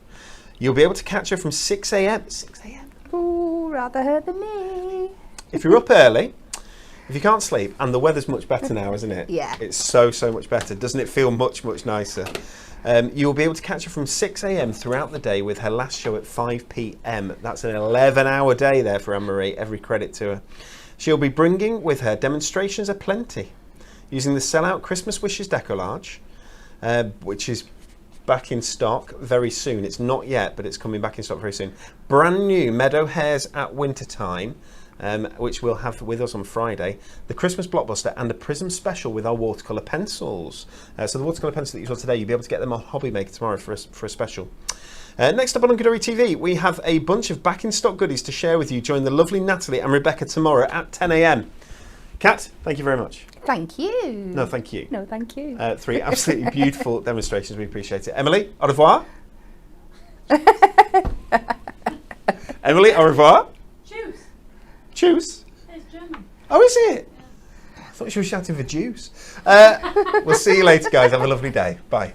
You'll be able to catch her from 6 a.m. 6 a.m. Ooh, rather her than me. If you're up early, if you can't sleep, and the weather's much better now, isn't it? Yeah. It's so much better. Doesn't it feel much nicer? You'll be able to catch her from 6 a.m. throughout the day with her last show at 5 p.m. That's an 11-hour day there for Anne-Marie. Every credit to her. She'll be bringing with her demonstrations aplenty, using the sellout Christmas Wishes decollage, which is back in stock very soon. It's not yet, but it's coming back in stock very soon. Brand new Meadow Hairs at winter time, which we'll have with us on Friday. The Christmas Blockbuster and a Prism special with our watercolour pencils. So the watercolour pencils that you saw today, you'll be able to get them on Hobbymaker tomorrow for a special. Next up on Hunky Dory TV, we have a bunch of back in stock goodies to share with you. Join the lovely Natalie and Rebecca tomorrow at 10 a.m. Kat, thank you very much. Thank you. No, thank you. No, thank you. Three absolutely beautiful demonstrations. We appreciate it. Emily, au revoir. Emily, au revoir. Juice. Juice? It's German. Oh, is it? I thought she was shouting for juice. We'll see you later, guys. Have a lovely day. Bye.